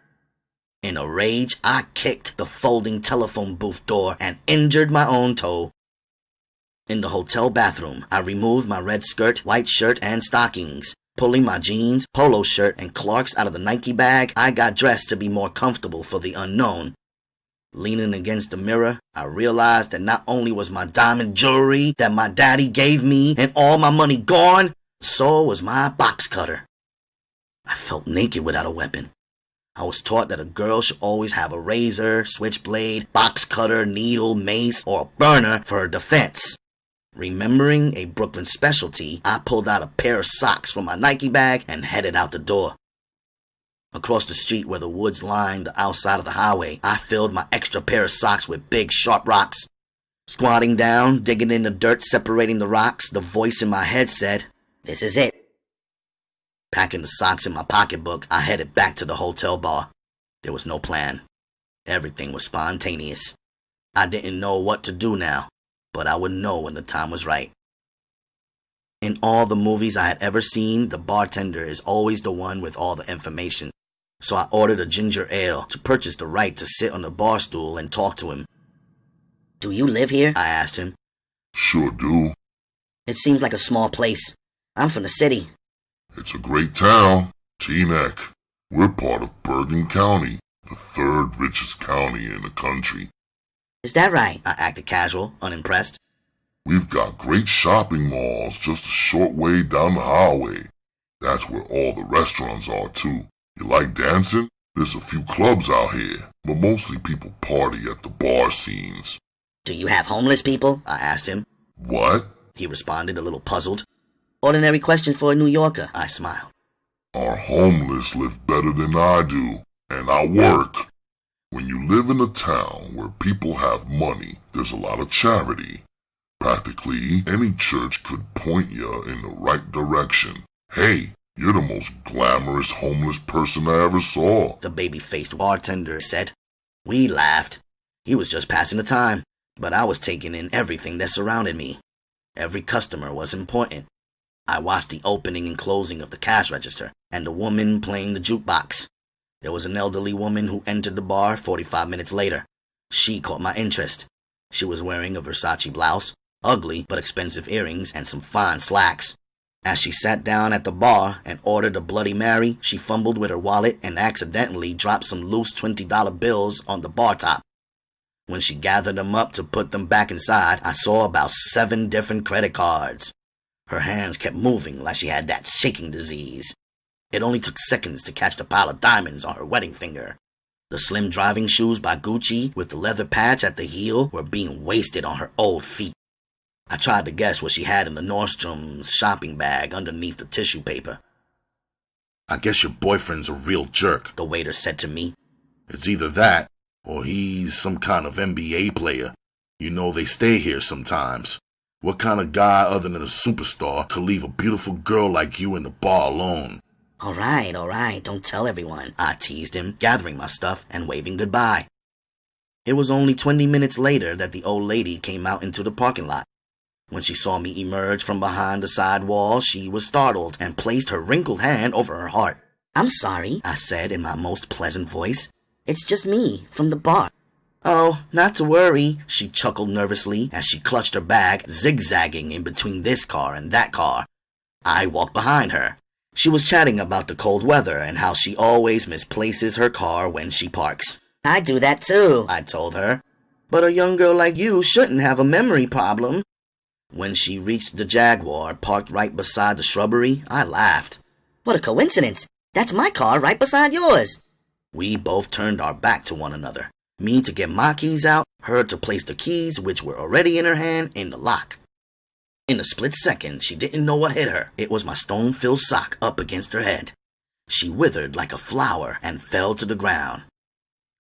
S2: In a rage, I kicked the folding telephone booth door and injured my own toe. In the hotel bathroom, I removed my red skirt, white shirt, and stockings. Pulling my jeans, polo shirt, and Clarks out of the Nike bag, I got dressed to be more comfortable for the unknown. Leaning against the mirror, I realized that not only was my diamond jewelry that my daddy gave me and all my money gone, so was my box cutter. I felt naked without a weapon. I was taught that a girl should always have a razor, switchblade, box cutter, needle, mace, or a burner for her defense. Remembering a Brooklyn specialty, I pulled out a pair of socks from my Nike bag and headed out the door. Across the street where the woods lined the outside of the highway, I filled my extra pair of socks with big, sharp rocks. Squatting down, digging in the dirt separating the rocks, the voice in my head said, "This is it." Packing the socks in my pocketbook, I headed back to the hotel bar. There was no plan. Everything was spontaneous. I didn't know what to do now, but I would know when the time was right. In all the movies I had ever seen, the bartender is always the one with all the information. So I ordered a ginger ale to purchase the right to sit on the bar stool and talk to him. "Do you live here?" I asked him.
S1: Sure do.
S2: "It seems like a small place. I'm from the city."
S1: It's a great town, Teaneck. We're part of Bergen County, the third richest county in the country.
S2: "Is that right?" I acted casual, unimpressed.
S1: We've got great shopping malls just a short way down the highway. That's where all the restaurants are, too. You like dancing? There's a few clubs out here, but mostly people party at the bar scenes.
S2: "Do you have homeless people?" I asked him.
S1: What?
S2: He responded, a little puzzled. "Ordinary question for a New Yorker," I smiled.
S1: Our homeless live better than I do, and I work. When you live in a town where people have money, there's a lot of charity. Practically any church could point you in the right direction. Hey, you're the most glamorous homeless person I ever saw,"
S2: the baby-faced bartender said. We laughed. He was just passing the time, but I was taking in everything that surrounded me. Every customer was important. I watched the opening and closing of the cash register, and the woman playing the jukebox. There was an elderly woman who entered the bar 45 minutes later. She caught my interest. She was wearing a Versace blouse, ugly but expensive earrings, and some fine slacks. As she sat down at the bar and ordered a Bloody Mary, she fumbled with her wallet and accidentally dropped some loose $20 bills on the bar top. When she gathered them up to put them back inside, I saw about 7 different credit cards. Her hands kept moving like she had that shaking disease. It only took seconds to catch the pile of diamonds on her wedding finger. The slim driving shoes by Gucci with the leather patch at the heel were being wasted on her old feet. I tried to guess what she had in the Nordstrom's shopping bag underneath the tissue paper.
S1: I guess your boyfriend's a real jerk,
S2: the waiter said to me.
S1: It's either that, or he's some kind of NBA player. You know they stay here sometimes. What kind of guy other than a superstar could leave a beautiful girl like you in the bar alone?
S3: All right, don't tell everyone.
S2: I teased him, gathering my stuff and waving goodbye. It was only 20 minutes later that the old lady came out into the parking lot. When she saw me emerge from behind the side wall, she was startled and placed her wrinkled hand over her heart.
S3: I'm sorry,
S2: I said in my most pleasant voice.
S3: It's just me, from the bar.
S2: Oh, not to worry, she chuckled nervously as she clutched her bag, zigzagging in between this car and that car. I walked behind her. She was chatting about the cold weather and how she always misplaces her car when she parks.
S3: I do that too,
S2: I told her. But a young girl like you shouldn't have a memory problem. When she reached the Jaguar parked right beside the shrubbery, I laughed.
S3: What a coincidence. That's my car right beside yours.
S2: We both turned our back to one another. Me to get my keys out, her to place the keys, which were already in her hand, in the lock. In a split second, she didn't know what hit her. It was my stone-filled sock up against her head. She withered like a flower and fell to the ground.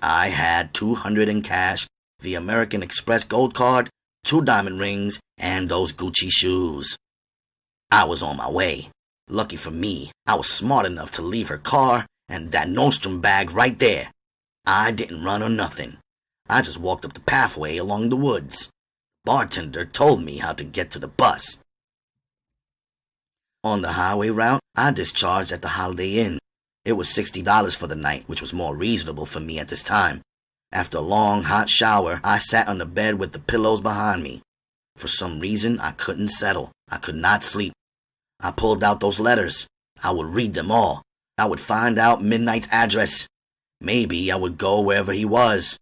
S2: I had $200 in cash, the American Express gold card, 2 diamond rings, and those Gucci shoes. I was on my way. Lucky for me, I was smart enough to leave her car and that Nordstrom bag right there. I didn't run or nothing. I just walked up the pathway along the woods. Bartender told me how to get to the bus. On the highway route, I discharged at the Holiday Inn. It was $60 for the night, which was more reasonable for me at this time. After a long, hot shower, I sat on the bed with the pillows behind me. For some reason, I couldn't settle. I could not sleep. I pulled out those letters. I would read them all. I would find out Midnight's address. Maybe I would go wherever he was.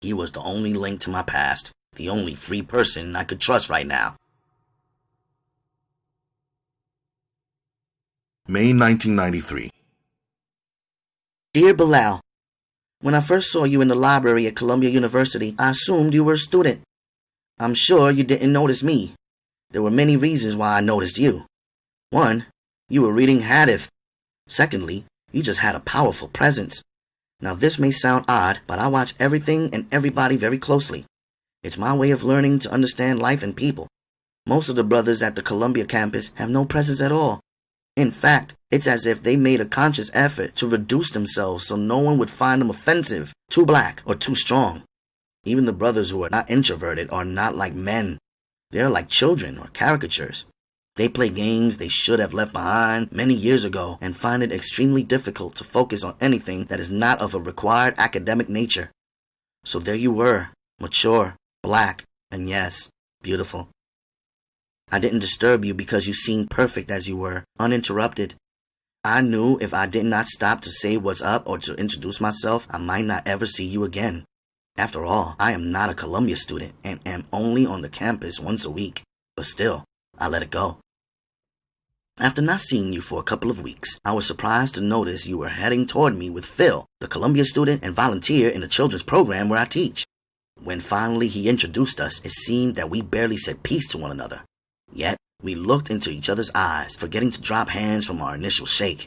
S2: He was the only link to my past, the only free person I could trust right now.
S1: May 1993.
S2: Dear Bilal, when I first saw you in the library at Columbia University, I assumed you were a student. I'm sure you didn't notice me. There were many reasons why I noticed you. 1, you were reading Hadith. Secondly, you just had a powerful presence. Now this may sound odd, but I watch everything and everybody very closely. It's my way of learning to understand life and people. Most of the brothers at the Columbia campus have no presence at all. In fact, it's as if they made a conscious effort to reduce themselves so no one would find them offensive, too black, or too strong. Even the brothers who are not introverted are not like men. They're like children or caricatures. They play games they should have left behind many years ago and find it extremely difficult to focus on anything that is not of a required academic nature. So there you were, mature, black, and yes, beautiful. I didn't disturb you because you seemed perfect as you were, uninterrupted. I knew if I did not stop to say what's up or to introduce myself, I might not ever see you again. After all, I am not a Columbia student and am only on the campus once a week. But still, I let it go. After not seeing you for a couple of weeks, I was surprised to notice you were heading toward me with Phil, the Columbia student and volunteer in the children's program where I teach. When finally he introduced us, it seemed that we barely said peace to one another. Yet, we looked into each other's eyes, forgetting to drop hands from our initial shake.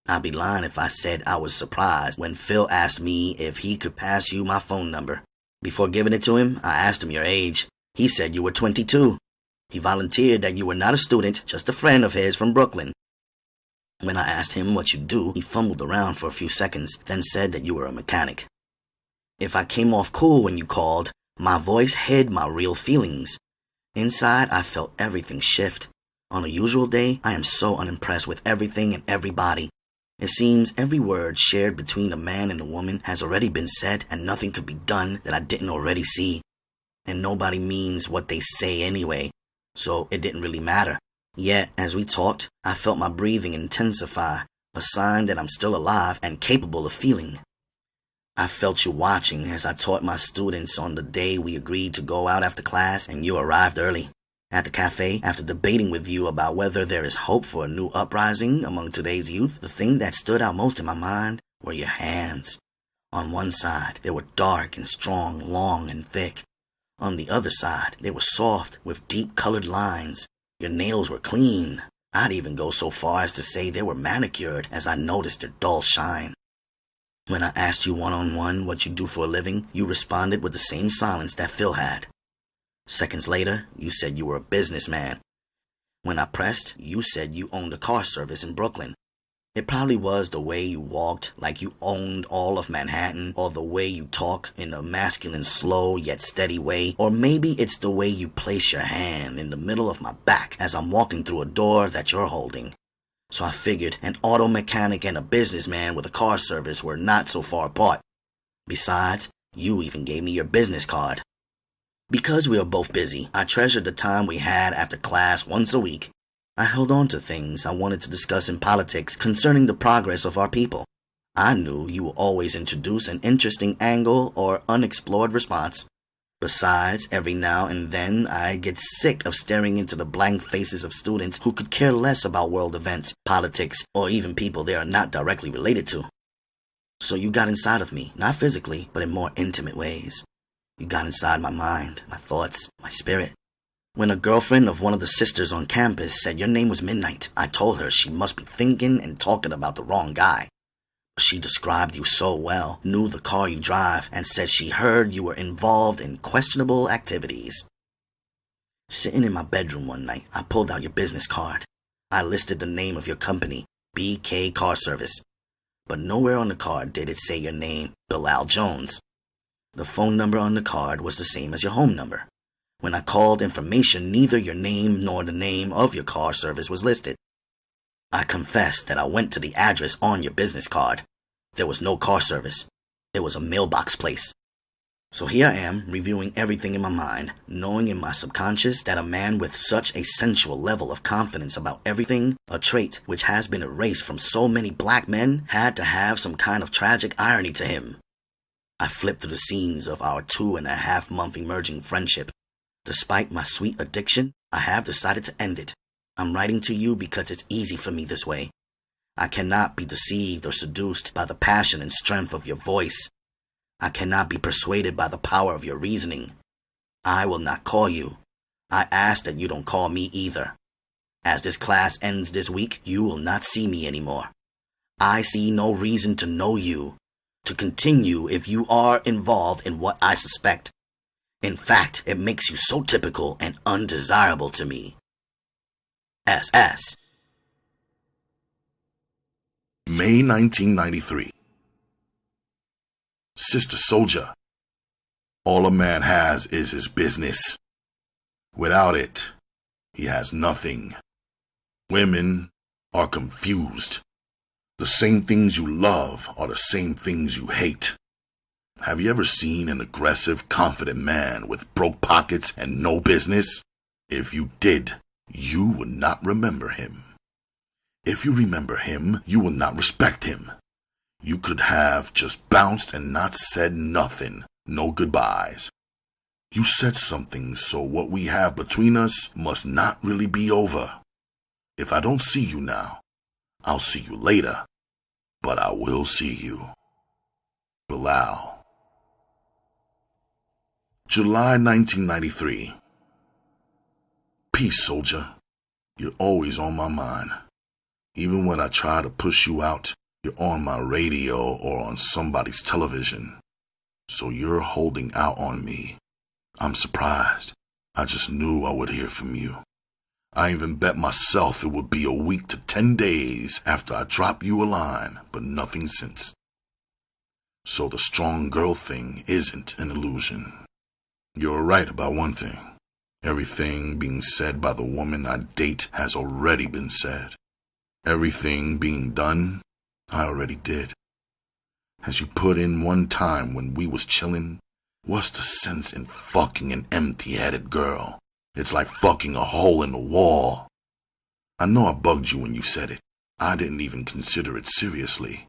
S2: I'd be lying if I said I was surprised when Phil asked me if he could pass you my phone number. Before giving it to him, I asked him your age. He said you were 22. He volunteered that you were not a student, just a friend of his from Brooklyn. When I asked him what you do, he fumbled around for a few seconds, then said that you were a mechanic. If I came off cool when you called, my voice hid my real feelings. Inside, I felt everything shift. On a usual day, I am so unimpressed with everything and everybody. It seems every word shared between a man and a woman has already been said, and nothing could be done that I didn't already see. And nobody means what they say anyway, so it didn't really matter. Yet, as we talked, I felt my breathing intensify, a sign that I'm still alive and capable of feeling. I felt you watching as I taught my students on the day we agreed to go out after class and you arrived early. At the cafe, after debating with you about whether there is hope for a new uprising among today's youth, the thing that stood out most in my mind were your hands. On one side, they were dark and strong, long and thick. On the other side, they were soft with deep colored lines. Your nails were clean. I'd even go so far as to say they were manicured as I noticed their dull shine. When I asked you one-on-one what you do for a living, you responded with the same silence that Phil had. Seconds later, you said you were a businessman. When I pressed, you said you owned a car service in Brooklyn. It probably was the way you walked, like you owned all of Manhattan, or the way you talk in a masculine, slow yet steady way, or maybe it's the way you place your hand in the middle of my back as I'm walking through a door that you're holding. So I figured an auto mechanic and a businessman with a car service were not so far apart. Besides, you even gave me your business card. Because we were both busy, I treasured the time we had after class once a week. I held on to things I wanted to discuss in politics concerning the progress of our people. I knew you would always introduce an interesting angle or unexplored response. Besides, every now and then I get sick of staring into the blank faces of students who could care less about world events, politics, or even people they are not directly related to. So you got inside of me, not physically, but in more intimate ways. You got inside my mind, my thoughts, my spirit. When a girlfriend of one of the sisters on campus said your name was Midnight, I told her she must be thinking and talking about the wrong guy. She described you so well, knew the car you drive, and said she heard you were involved in questionable activities. Sitting in my bedroom one night, I pulled out your business card. I listed the name of your company, BK Car Service. But nowhere on the card did it say your name, Bilal Jones. The phone number on the card was the same as your home number. When I called information, neither your name nor the name of your car service was listed. I confessed that I went to the address on your business card. There was no car service. It was a mailbox place. So here I am, reviewing everything in my mind, knowing in my subconscious that a man with such a sensual level of confidence about everything, a trait which has been erased from so many black men, had to have some kind of tragic irony to him. I flipped through the scenes of our 2.5-month emerging friendship. Despite my sweet addiction, I have decided to end it. I'm writing to you because it's easy for me this way. I cannot be deceived or seduced by the passion and strength of your voice. I cannot be persuaded by the power of your reasoning. I will not call you. I ask that you don't call me either. As this class ends this week, you will not see me anymore. I see no reason to know you, to continue if you are involved in what I suspect. In fact, it makes you so typical and undesirable to me. SS.
S1: May 1993. Sister Souljah. All a man has is his business. Without it, he has nothing. Women are confused. The same things you love are the same things you hate. Have you ever seen an aggressive, confident man with broke pockets and no business? If you did, you would not remember him. If you remember him, you will not respect him. You could have just bounced and not said nothing, no goodbyes. You said something, so what we have between us must not really be over. If I don't see you now, I'll see you later, but I will see you. Bilal. July 1993. Peace, Souljah. You're always on my mind. Even when I try to push you out, you're on my radio or on somebody's television. So you're holding out on me. I'm surprised. I just knew I would hear from you. I even bet myself it would be a week to 10 days after I drop you a line, but nothing since. So the strong girl thing isn't an illusion. You're right about one thing. Everything being said by the woman I date has already been said. Everything being done, I already did. As you put in one time when we was chillin', what's the sense in fucking an empty-headed girl? It's like fucking a hole in the wall. I know I bugged you when you said it. I didn't even consider it seriously.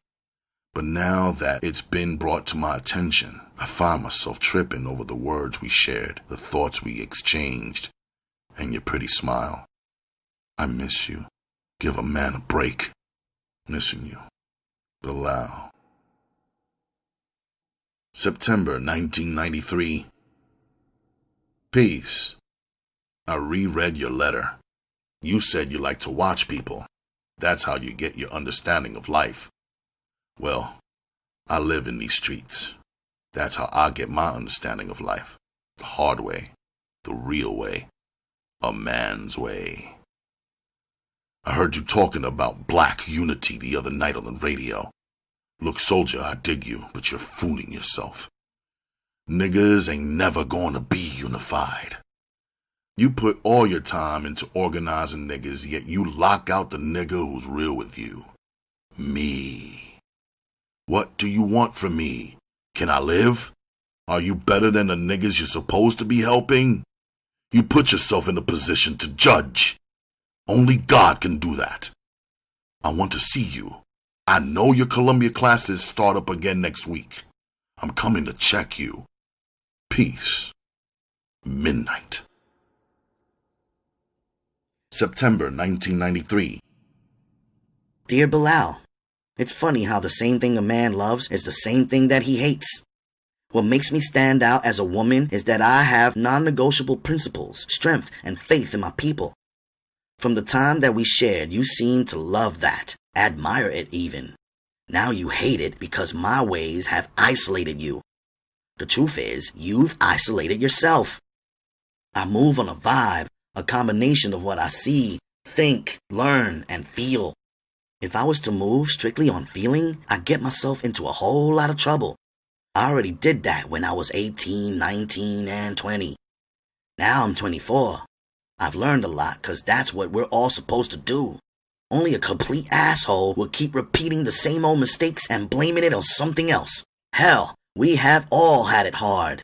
S1: But now that it's been brought to my attention, I find myself tripping over the words we shared, the thoughts we exchanged, and your pretty smile. I miss you. Give a man a break. Missing you. Bilal. September 1993. Peace. I reread your letter. You said you like to watch people. That's how you get your understanding of life. Well, I live in these streets. That's how I get my understanding of life. The hard way. The real way. A man's way. I heard you talking about black unity the other night on the radio. Look, Souljah, I dig you, but you're fooling yourself. Niggas ain't never gonna be unified. You put all your time into organizing niggas, yet you lock out the nigga who's real with you. Me. What do you want from me? Can I live? Are you better than the niggas you're supposed to be helping? You put yourself in a position to judge. Only God can do that. I want to see you. I know your Columbia classes start up again next week. I'm coming to check you. Peace. Midnight. September 1993.
S2: Dear Bilal, it's funny how the same thing a man loves is the same thing that he hates. What makes me stand out as a woman is that I have non-negotiable principles, strength, and faith in my people. From the time that we shared, you seemed to love that, admire it even. Now you hate it because my ways have isolated you. The truth is, you've isolated yourself. I move on a vibe, a combination of what I see, think, learn, and feel. If I was to move strictly on feeling, I'd get myself into a whole lot of trouble. I already did that when I was 18, 19, and 20. Now I'm 24. I've learned a lot because that's what we're all supposed to do. Only a complete asshole will keep repeating the same old mistakes and blaming it on something else. Hell, we have all had it hard.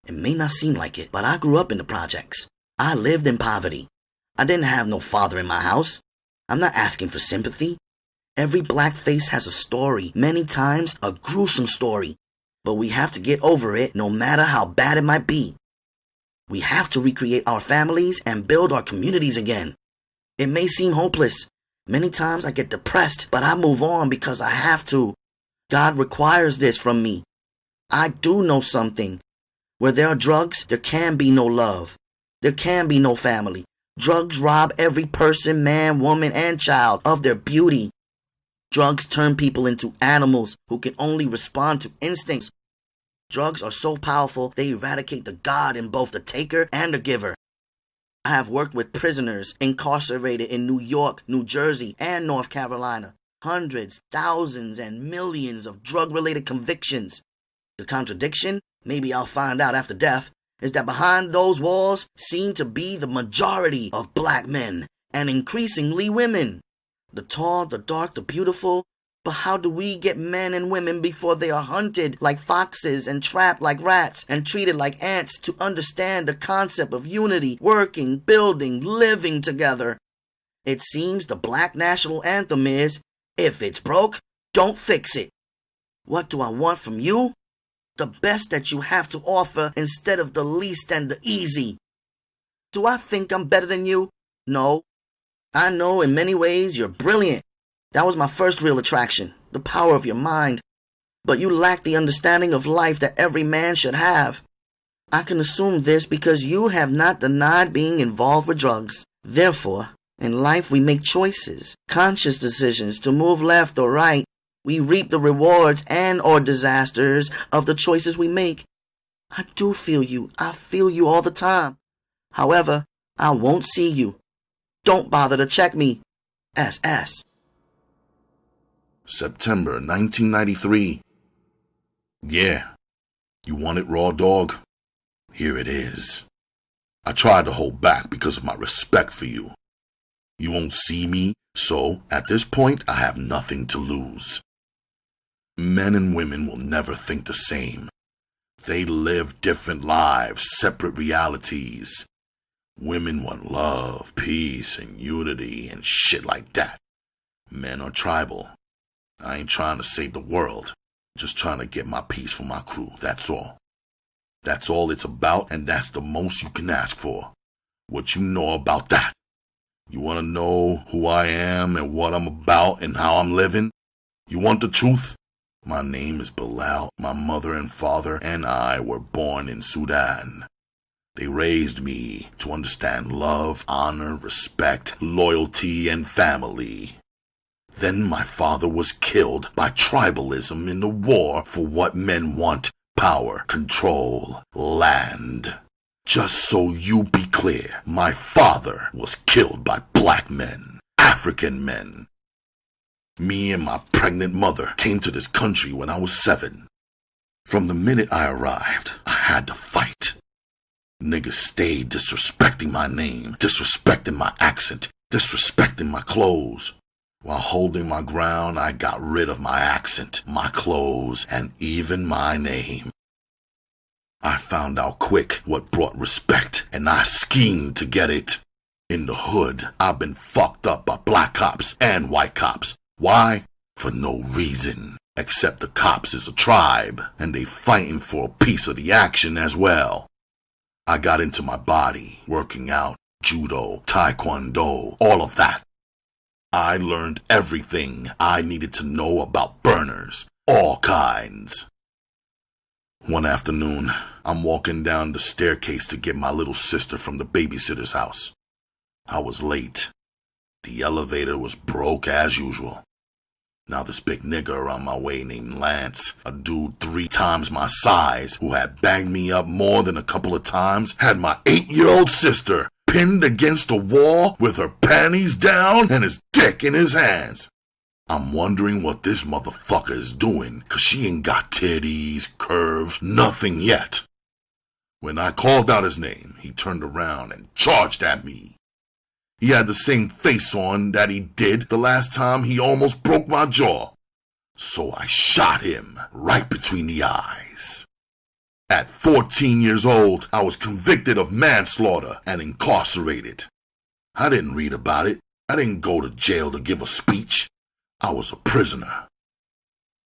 S2: It may not seem like it, but I grew up in the projects. I lived in poverty. I didn't have no father in my house. I'm not asking for sympathy. Every black face has a story, many times a gruesome story. But we have to get over it no matter how bad it might be. We have to recreate our families and build our communities again. It may seem hopeless. Many times I get depressed, but I move on because I have to. God requires this from me. I do know something. Where there are drugs, there can be no love. There can be no family. Drugs rob every person, man, woman, and child of their beauty. Drugs turn people into animals who can only respond to instincts. Drugs are so powerful, they eradicate the God in both the taker and the giver. I have worked with prisoners incarcerated in New York, New Jersey, and North Carolina. Hundreds, thousands, and millions of drug-related convictions. The contradiction, maybe I'll find out after death, is that behind those walls seem to be the majority of black men, and increasingly women. The tall, the dark, the beautiful. But how do we get men and women before they are hunted like foxes and trapped like rats and treated like ants to understand the concept of unity, working, building, living together? It seems the black national anthem is, if it's broke, don't fix it. What do I want from you? The best that you have to offer instead of the least and the easy. Do I think I'm better than you? No. I know in many ways you're brilliant. That was my first real attraction, the power of your mind. But you lack the understanding of life that every man should have. I can assume this because you have not denied being involved with drugs. Therefore, in life we make choices, conscious decisions to move left or right. We reap the rewards and or disasters of the choices we make. I do feel you. I feel you all the time. However, I won't see you. Don't bother to check me. SS.
S1: September 1993. Yeah, you want it, raw dog? Here it is. I tried to hold back because of my respect for you. You won't see me, so at this point I have nothing to lose. Men and women will never think the same. They live different lives, separate realities. Women want love, peace, and unity and shit like that. Men are tribal. I ain't trying to save the world. Just trying to get my piece for my crew, that's all. That's all it's about, and that's the most you can ask for. What you know about that? You want to know who I am and what I'm about and how I'm living? You want the truth? My name is Bilal. My mother and father and I were born in Sudan. They raised me to understand love, honor, respect, loyalty, and family. Then my father was killed by tribalism in the war for what men want: power, control, land. Just so you be clear, my father was killed by black men, African men. Me and my pregnant mother came to this country when I was 7. From the minute I arrived, I had to fight. Niggas stayed disrespecting my name, disrespecting my accent, disrespecting my clothes. While holding my ground, I got rid of my accent, my clothes, and even my name. I found out quick what brought respect, and I schemed to get it. In the hood, I've been fucked up by black cops and white cops. Why? For no reason, except the cops is a tribe, and they fighting for a piece of the action as well. I got into my body, working out, judo, taekwondo, all of that. I learned everything I needed to know about burners, all kinds. One afternoon, I'm walking down the staircase to get my little sister from the babysitter's house. I was late. The elevator was broke as usual. Now this big nigger on my way named Lance, a dude 3 times my size, who had banged me up more than a couple of times, had my 8-year-old sister pinned against a wall with her panties down and his dick in his hands. I'm wondering what this motherfucker is doing, 'cause she ain't got titties, curves, nothing yet. When I called out his name, he turned around and charged at me. He had the same face on that he did the last time he almost broke my jaw. So I shot him right between the eyes. At 14 years old, I was convicted of manslaughter and incarcerated. I didn't read about it. I didn't go to jail to give a speech. I was a prisoner.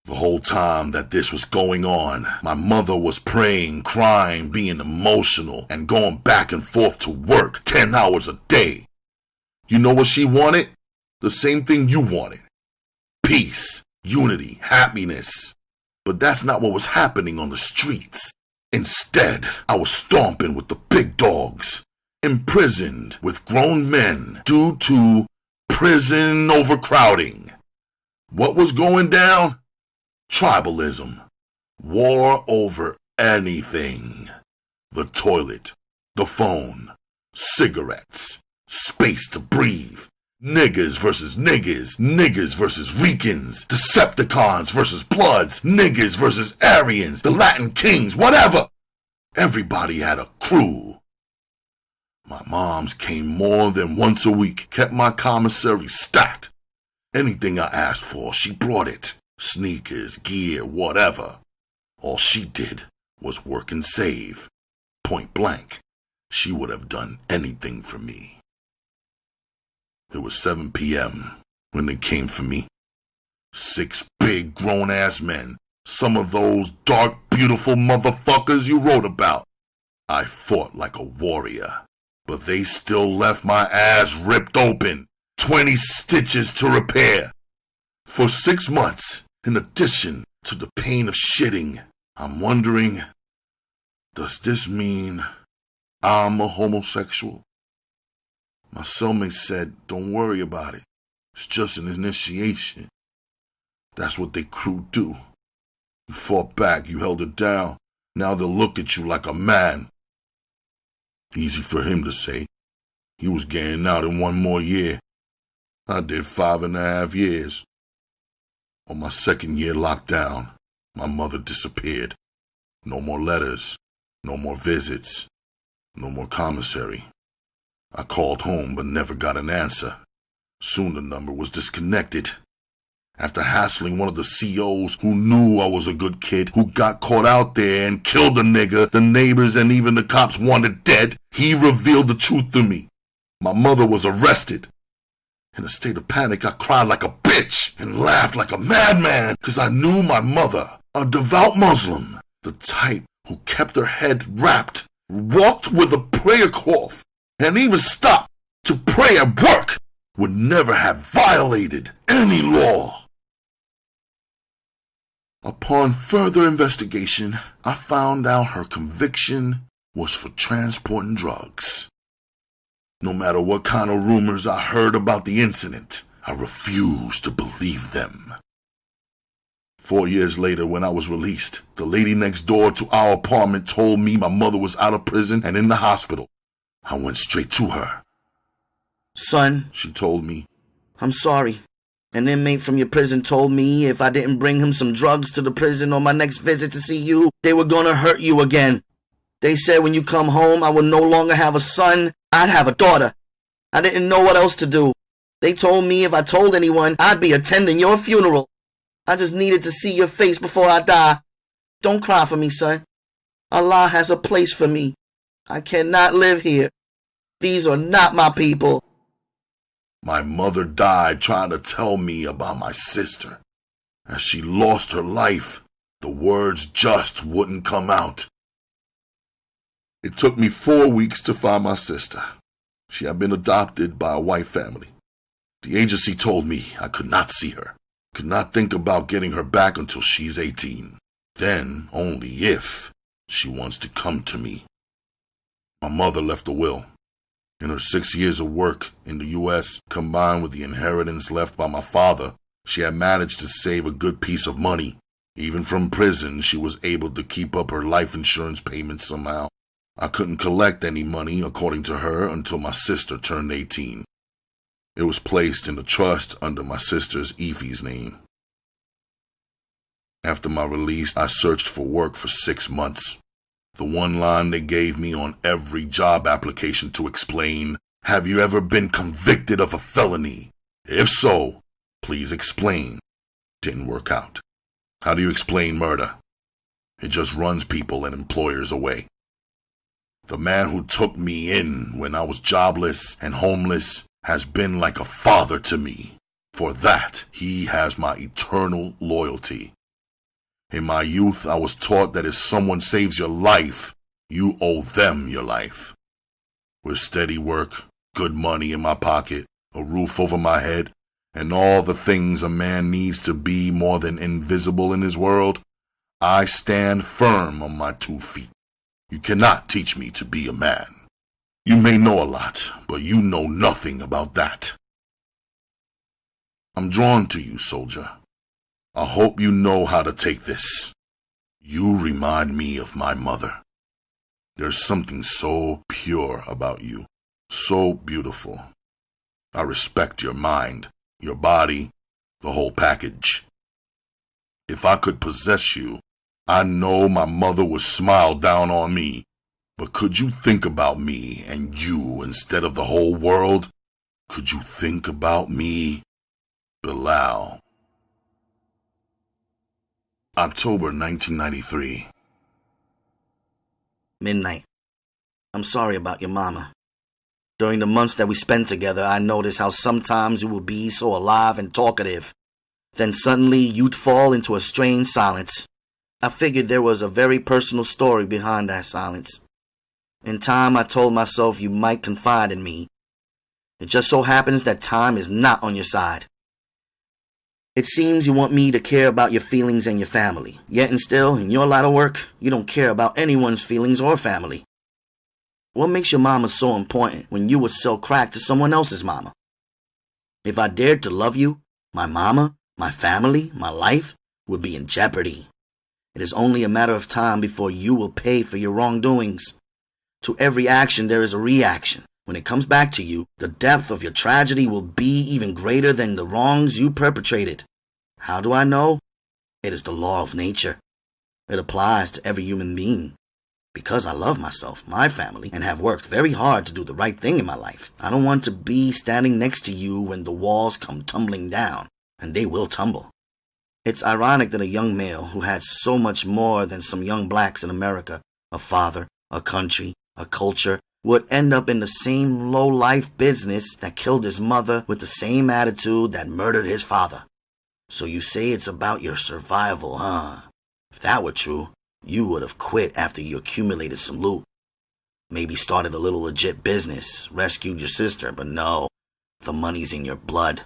S1: The whole time that this was going on, my mother was praying, crying, being emotional, and going back and forth to work 10 hours a day. You know what she wanted? The same thing you wanted. Peace, unity, happiness. But that's not what was happening on the streets. Instead, I was stomping with the big dogs, imprisoned with grown men due to prison overcrowding. What was going down? Tribalism. War over anything. The toilet, the phone, cigarettes, space to breathe. Niggas versus niggas, niggas versus Ricans, Decepticons versus Bloods, niggas versus Aryans, the Latin Kings, whatever. Everybody had a crew. My moms came more than once a week, kept my commissary stacked. Anything I asked for, she brought it. Sneakers, gear, whatever. All she did was work and save. Point blank, she would have done anything for me. It was 7 p.m. when they came for me. 6 big grown-ass men. Some of those dark, beautiful motherfuckers you wrote about. I fought like a warrior, but they still left my ass ripped open. 20 stitches to repair. For 6 months, in addition to the pain of shitting, I'm wondering, does this mean I'm a homosexual? My cellmate said, don't worry about it. It's just an initiation. That's what they crew do. You fought back, you held it down. Now they'll look at you like a man. Easy for him to say. He was getting out in 1 more year. I did 5.5 years. On my 2nd year locked down, my mother disappeared. No more letters, no more visits, no more commissary. I called home but never got an answer. Soon the number was disconnected. After hassling one of the COs who knew I was a good kid, who got caught out there and killed the nigga the neighbors and even the cops wanted dead, he revealed the truth to me. My mother was arrested. In a state of panic, I cried like a bitch and laughed like a madman because I knew my mother, a devout Muslim, the type who kept her head wrapped, walked with a prayer cloth, and even stopped to pray at work, would never have violated any law. Upon further investigation, I found out her conviction was for transporting drugs. No matter what kind of rumors I heard about the incident, I refused to believe them. 4 years later, when I was released, the lady next door to our apartment told me my mother was out of prison and in the hospital. I went straight to her.
S2: "Son,"
S1: she told me,
S2: "I'm sorry. An inmate from your prison told me if I didn't bring him some drugs to the prison on my next visit to see you, they were gonna hurt you again. They said when you come home, I will no longer have a son, I'd have a daughter. I didn't know what else to do. They told me if I told anyone, I'd be attending your funeral. I just needed to see your face before I die. Don't cry for me, son. Allah has a place for me. I cannot live here. These are not my people."
S1: My mother died trying to tell me about my sister. As she lost her life, the words just wouldn't come out. It took me 4 weeks to find my sister. She had been adopted by a white family. The agency told me I could not see her, could not think about getting her back until she's 18. Then only if she wants to come to me. My mother left a will. In her 6 years of work in the U.S., combined with the inheritance left by my father, she had managed to save a good piece of money. Even from prison, she was able to keep up her life insurance payments somehow. I couldn't collect any money, according to her, until my sister turned 18. It was placed in a trust under my sister's Effie's name. After my release, I searched for work for 6 months. The one line they gave me on every job application to explain, "Have you ever been convicted of a felony? If so, please explain," didn't work out. How do you explain murder? It just runs people and employers away. The man who took me in when I was jobless and homeless has been like a father to me. For that, he has my eternal loyalty. In my youth, I was taught that if someone saves your life, you owe them your life. With steady work, good money in my pocket, a roof over my head, and all the things a man needs to be more than invisible in his world, I stand firm on my 2 feet. You cannot teach me to be a man. You may know a lot, but you know nothing about that. I'm drawn to you, Souljah. I hope you know how to take this. You remind me of my mother. There's something so pure about you, so beautiful. I respect your mind, your body, the whole package. If I could possess you, I know my mother would smile down on me. But could you think about me and you instead of the whole world? Could you think about me, Bilal? October 1993.
S2: Midnight. I'm sorry about your mama. During the months that we spent together, I noticed how sometimes you would be so alive and talkative. Then suddenly you'd fall into a strange silence. I figured there was a very personal story behind that silence. In time, I told myself you might confide in me. It just so happens that time is not on your side. It seems you want me to care about your feelings and your family, yet and still, in your line of work, you don't care about anyone's feelings or family. What makes your mama so important when you would sell crack to someone else's mama? If I dared to love you, my mama, my family, my life would be in jeopardy. It is only a matter of time before you will pay for your wrongdoings. To every action there is a reaction. When it comes back to you, the depth of your tragedy will be even greater than the wrongs you perpetrated. How do I know? It is the law of nature. It applies to every human being. Because I love myself, my family, and have worked very hard to do the right thing in my life, I don't want to be standing next to you when the walls come tumbling down, and they will tumble. It's ironic that a young male who had so much more than some young blacks in America, a father, a country, a culture, would end up in the same low-life business that killed his mother with the same attitude that murdered his father. So you say it's about your survival, huh? If that were true, you would have quit after you accumulated some loot. Maybe started a little legit business, rescued your sister, but no, the money's in your blood.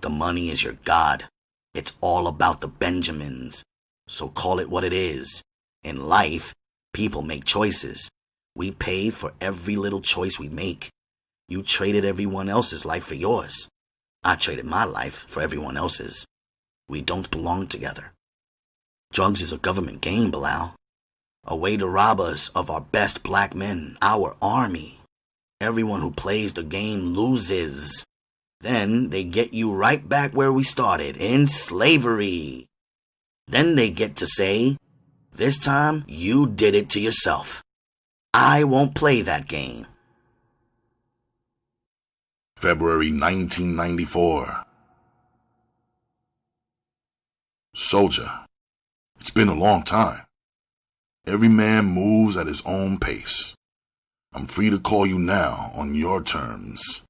S2: The money is your God. It's all about the Benjamins. So call it what it is. In life, people make choices. We pay for every little choice we make. You traded everyone else's life for yours. I traded my life for everyone else's. We don't belong together. Drugs is a government game, Bilal. A way to rob us of our best black men, our army. Everyone who plays the game loses. Then they get you right back where we started, in slavery. Then they get to say, this time you did it to yourself. I won't play that game.
S1: February 1994. Souljah, it's been a long time. Every man moves at his own pace. I'm free to call you now on your terms.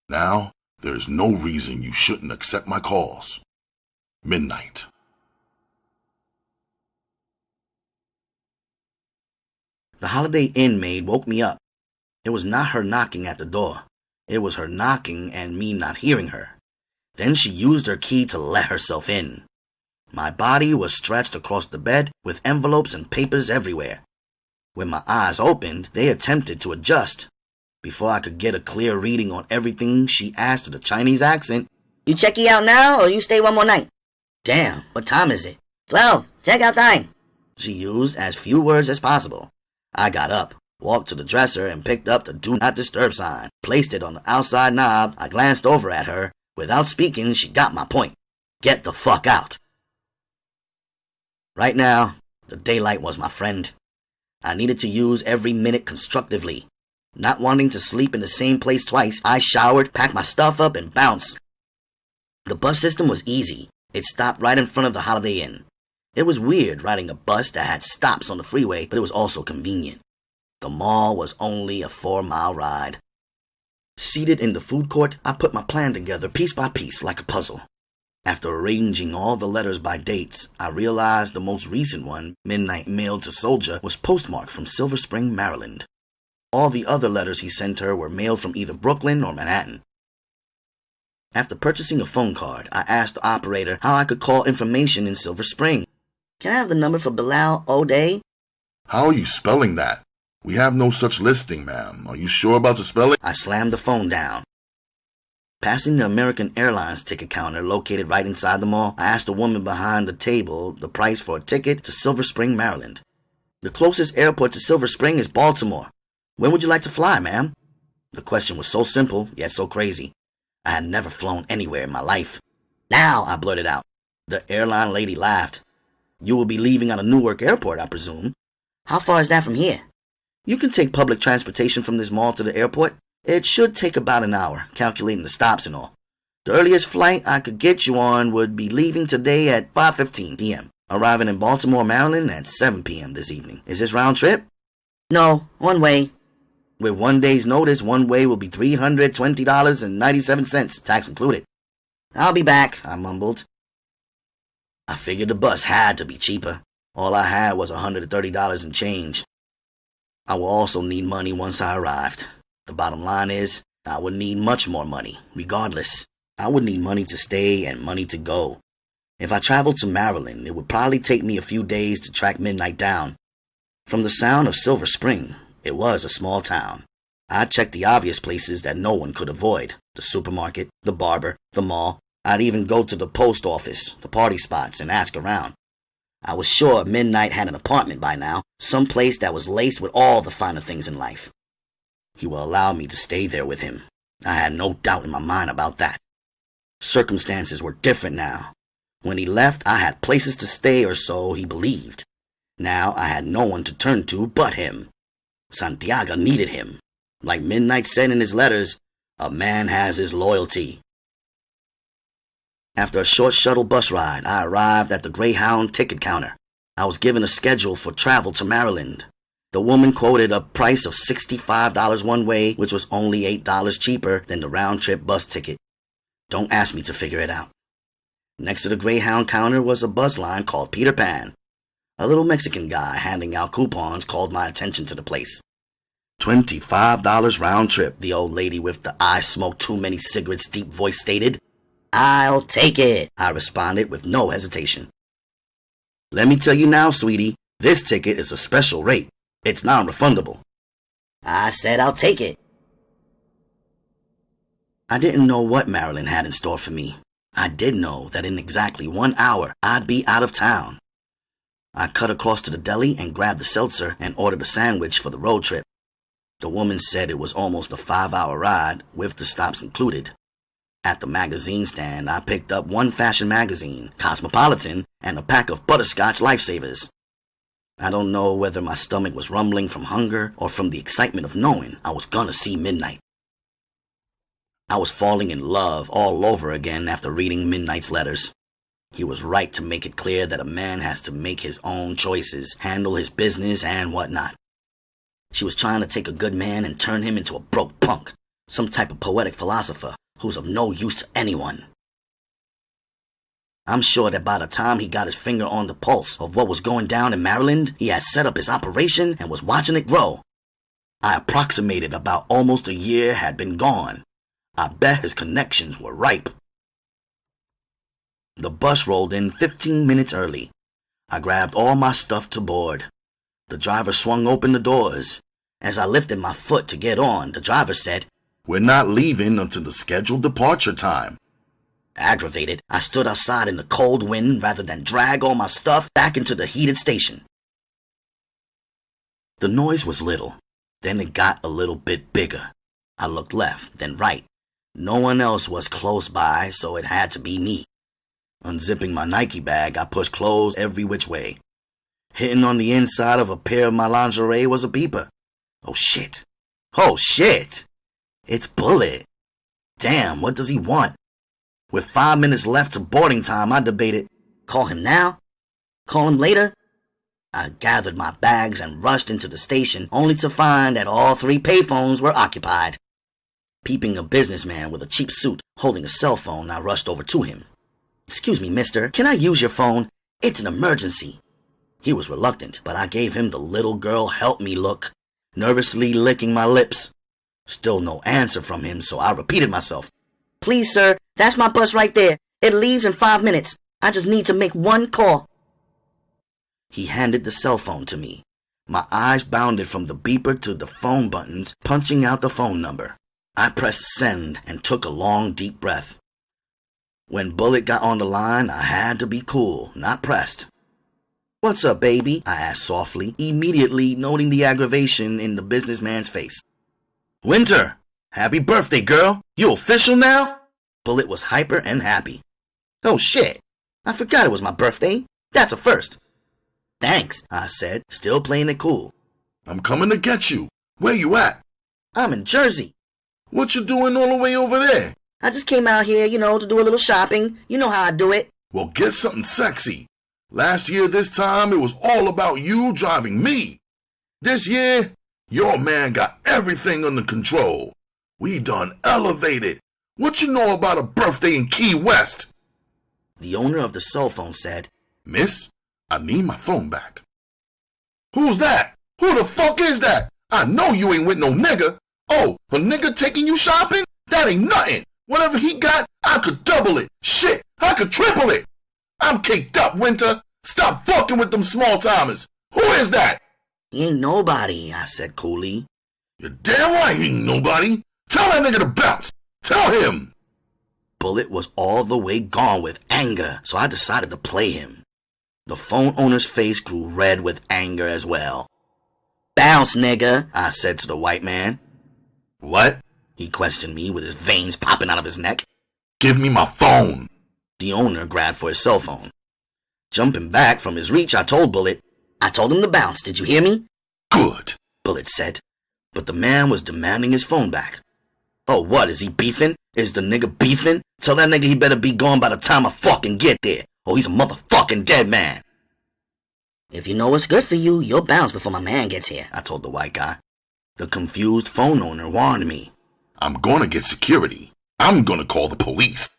S1: Now, there is no reason you shouldn't accept my calls. Midnight.
S2: The Holiday Inn maid woke me up. It was not her knocking at the door. It was her knocking and me not hearing her. Then she used her key to let herself in. My body was stretched across the bed with envelopes and papers everywhere. When my eyes opened, they attempted to adjust. Before I could get a clear reading on everything, she asked with a Chinese accent,
S3: You checky out now or you stay one more night?
S2: Damn, what time is it?
S3: 12. Check out time.
S2: She used as few words as possible. I got up, walked to the dresser, and picked up the Do Not Disturb sign, placed it on the outside knob. I glanced over at her. Without speaking, she got my point. Get the fuck out. Right now, the daylight was my friend. I needed to use every minute constructively. Not wanting to sleep in the same place twice, I showered, packed my stuff up, and bounced. The bus system was easy. It stopped right in front of the Holiday Inn. It was weird riding a bus that had stops on the freeway, but it was also convenient. The mall was only a 4-mile ride. Seated in the food court, I put my plan together piece by piece like a puzzle. After arranging all the letters by dates, I realized the most recent one, midnight mailed to Souljah, was postmarked from Silver Spring, Maryland. All the other letters he sent her were mailed from either Brooklyn or Manhattan. After purchasing a phone card, I asked the operator how I could call information in Silver Spring.
S3: Can I have the number for Bilal O'Day?
S1: How are you spelling that? We have no such listing, ma'am. Are you sure about the spelling?
S2: I slammed the phone down. Passing the American Airlines ticket counter located right inside the mall, I asked the woman behind the table the price for a ticket to Silver Spring, Maryland. The closest airport to Silver Spring is Baltimore. When would you like to fly, ma'am? The question was so simple, yet so crazy. I had never flown anywhere in my life. Now, I blurted out. The airline lady laughed. You will be leaving out of Newark Airport, I presume.
S3: How far is that from here?
S2: You can take public transportation from this mall to the airport. It should take about an hour, calculating the stops and all. The earliest flight I could get you on would be leaving today at 5:15 p.m., arriving in Baltimore, Maryland at 7 p.m. this evening. Is this round trip?
S3: No, one way.
S2: With 1 day's notice, one way will be $320.97, tax included.
S3: I'll be back,
S2: I mumbled. I figured the bus had to be cheaper. All I had was $130 and change. I will also need money once I arrived. The bottom line is, I would need much more money, regardless. I would need money to stay and money to go. If I traveled to Maryland, it would probably take me a few days to track Midnight down. From the sound of Silver Spring, it was a small town. I'd check the obvious places that no one could avoid. The supermarket, the barber, the mall. I'd even go to the post office, the party spots, and ask around. I was sure Midnight had an apartment by now, some place that was laced with all the finer things in life. He will allow me to stay there with him. I had no doubt in my mind about that. Circumstances were different now. When he left, I had places to stay, or so he believed. Now I had no one to turn to but him. Santiago needed him. Like Midnight said in his letters, a man has his loyalty. After a short shuttle bus ride, I arrived at the Greyhound ticket counter. I was given a schedule for travel to Maryland. The woman quoted a price of $65 one way, which was only $8 cheaper than the round-trip bus ticket. Don't ask me to figure it out. Next to the Greyhound counter was a bus line called Peter Pan. A little Mexican guy handing out coupons called my attention to the place. $25 round trip, the old lady with the I smoke too many cigarettes deep voice stated. I'll take it, I responded with no hesitation. Let me tell you now, sweetie, this ticket is a special rate. It's non-refundable.
S3: I said I'll take it.
S2: I didn't know what Maryland had in store for me. I did know that in exactly 1 hour, I'd be out of town. I cut across to the deli and grabbed the seltzer and ordered a sandwich for the road trip. The woman said it was almost a 5-hour ride, with the stops included. At the magazine stand, I picked up one fashion magazine, Cosmopolitan, and a pack of Butterscotch Lifesavers. I don't know whether my stomach was rumbling from hunger or from the excitement of knowing I was gonna see Midnight. I was falling in love all over again after reading Midnight's letters. He was right to make it clear that a man has to make his own choices, handle his business, and whatnot. She was trying to take a good man and turn him into a broke punk, some type of poetic philosopher who's of no use to anyone. I'm sure that by the time he got his finger on the pulse of what was going down in Maryland, he had set up his operation and was watching it grow. I approximated about almost a year had been gone. I bet his connections were ripe. The bus rolled in 15 minutes early. I grabbed all my stuff to board. The driver swung open the doors. As I lifted my foot to get on, the driver said,
S1: "We're not leaving until the scheduled departure time."
S2: Aggravated, I stood outside in the cold wind rather than drag all my stuff back into the heated station. The noise was little. Then it got a little bit bigger. I looked left, then right. No one else was close by, so it had to be me. Unzipping my Nike bag, I pushed clothes every which way. Hitting on the inside of a pair of my lingerie was a beeper. Oh shit. Oh shit. It's Bullet. Damn, what does he want? With 5 minutes left to boarding time, I debated, call him now? Call him later? I gathered my bags and rushed into the station, only to find that all 3 payphones were occupied. Peeping a businessman with a cheap suit holding a cell phone, I rushed over to him. "Excuse me, mister, can I use your phone? It's an emergency." He was reluctant, but I gave him the little girl help me look, nervously licking my lips. Still no answer from him, so I repeated myself. "Please, sir, that's my bus right there. It leaves in 5 minutes. I just need to make 1 call." He handed the cell phone to me. My eyes bounded from the beeper to the phone buttons, punching out the phone number. I pressed send and took a long, deep breath. When Bullet got on the line, I had to be cool, not pressed. "What's up, baby?" I asked softly, immediately noting the aggravation in the businessman's face. "Winter, happy birthday, girl. You official now?" Bullet was hyper and happy. "Oh shit, I forgot it was my birthday. That's a first." "Thanks," I said, still playing it cool.
S1: "I'm coming to get you. Where you at?"
S2: "I'm in Jersey."
S1: "What you doing all the way over there?"
S2: "I just came out here, to do a little shopping. You know how I do it."
S1: "Well, get something sexy. Last year this time, it was all about you driving me. This year, your man got everything under control. We done elevated. What you know about a birthday in Key West?"
S2: The owner of the cell phone said,
S1: "Miss, I need my phone back." "Who's that? Who the fuck is that? I know you ain't with no nigga. Oh, a nigga taking you shopping? That ain't nothing. Whatever he got, I could double it. Shit, I could triple it. I'm caked up, Winter. Stop fucking with them small timers. Who is that?"
S2: "He ain't nobody," I said coolly.
S1: "You're damn right he ain't nobody. Tell that nigga to bounce. Tell him."
S2: Bullet was all the way gone with anger, so I decided to play him. The phone owner's face grew red with anger as well. "Bounce, nigga," I said to the white man. "What?" he questioned me with his veins popping out of his neck.
S1: "Give me my phone."
S2: The owner grabbed for his cell phone. Jumping back from his reach, I told Bullet, "I told him to bounce, did you hear me?"
S1: "Good,"
S2: Bullet said, but the man was demanding his phone back. "Oh, what, is he beefing? Is the nigga beefing? Tell that nigga he better be gone by the time I fucking get there, or he's a motherfucking dead man." "If you know what's good for you, you'll bounce before my man gets here," I told the white guy. The confused phone owner warned me.
S1: "I'm gonna get security. I'm gonna call the police."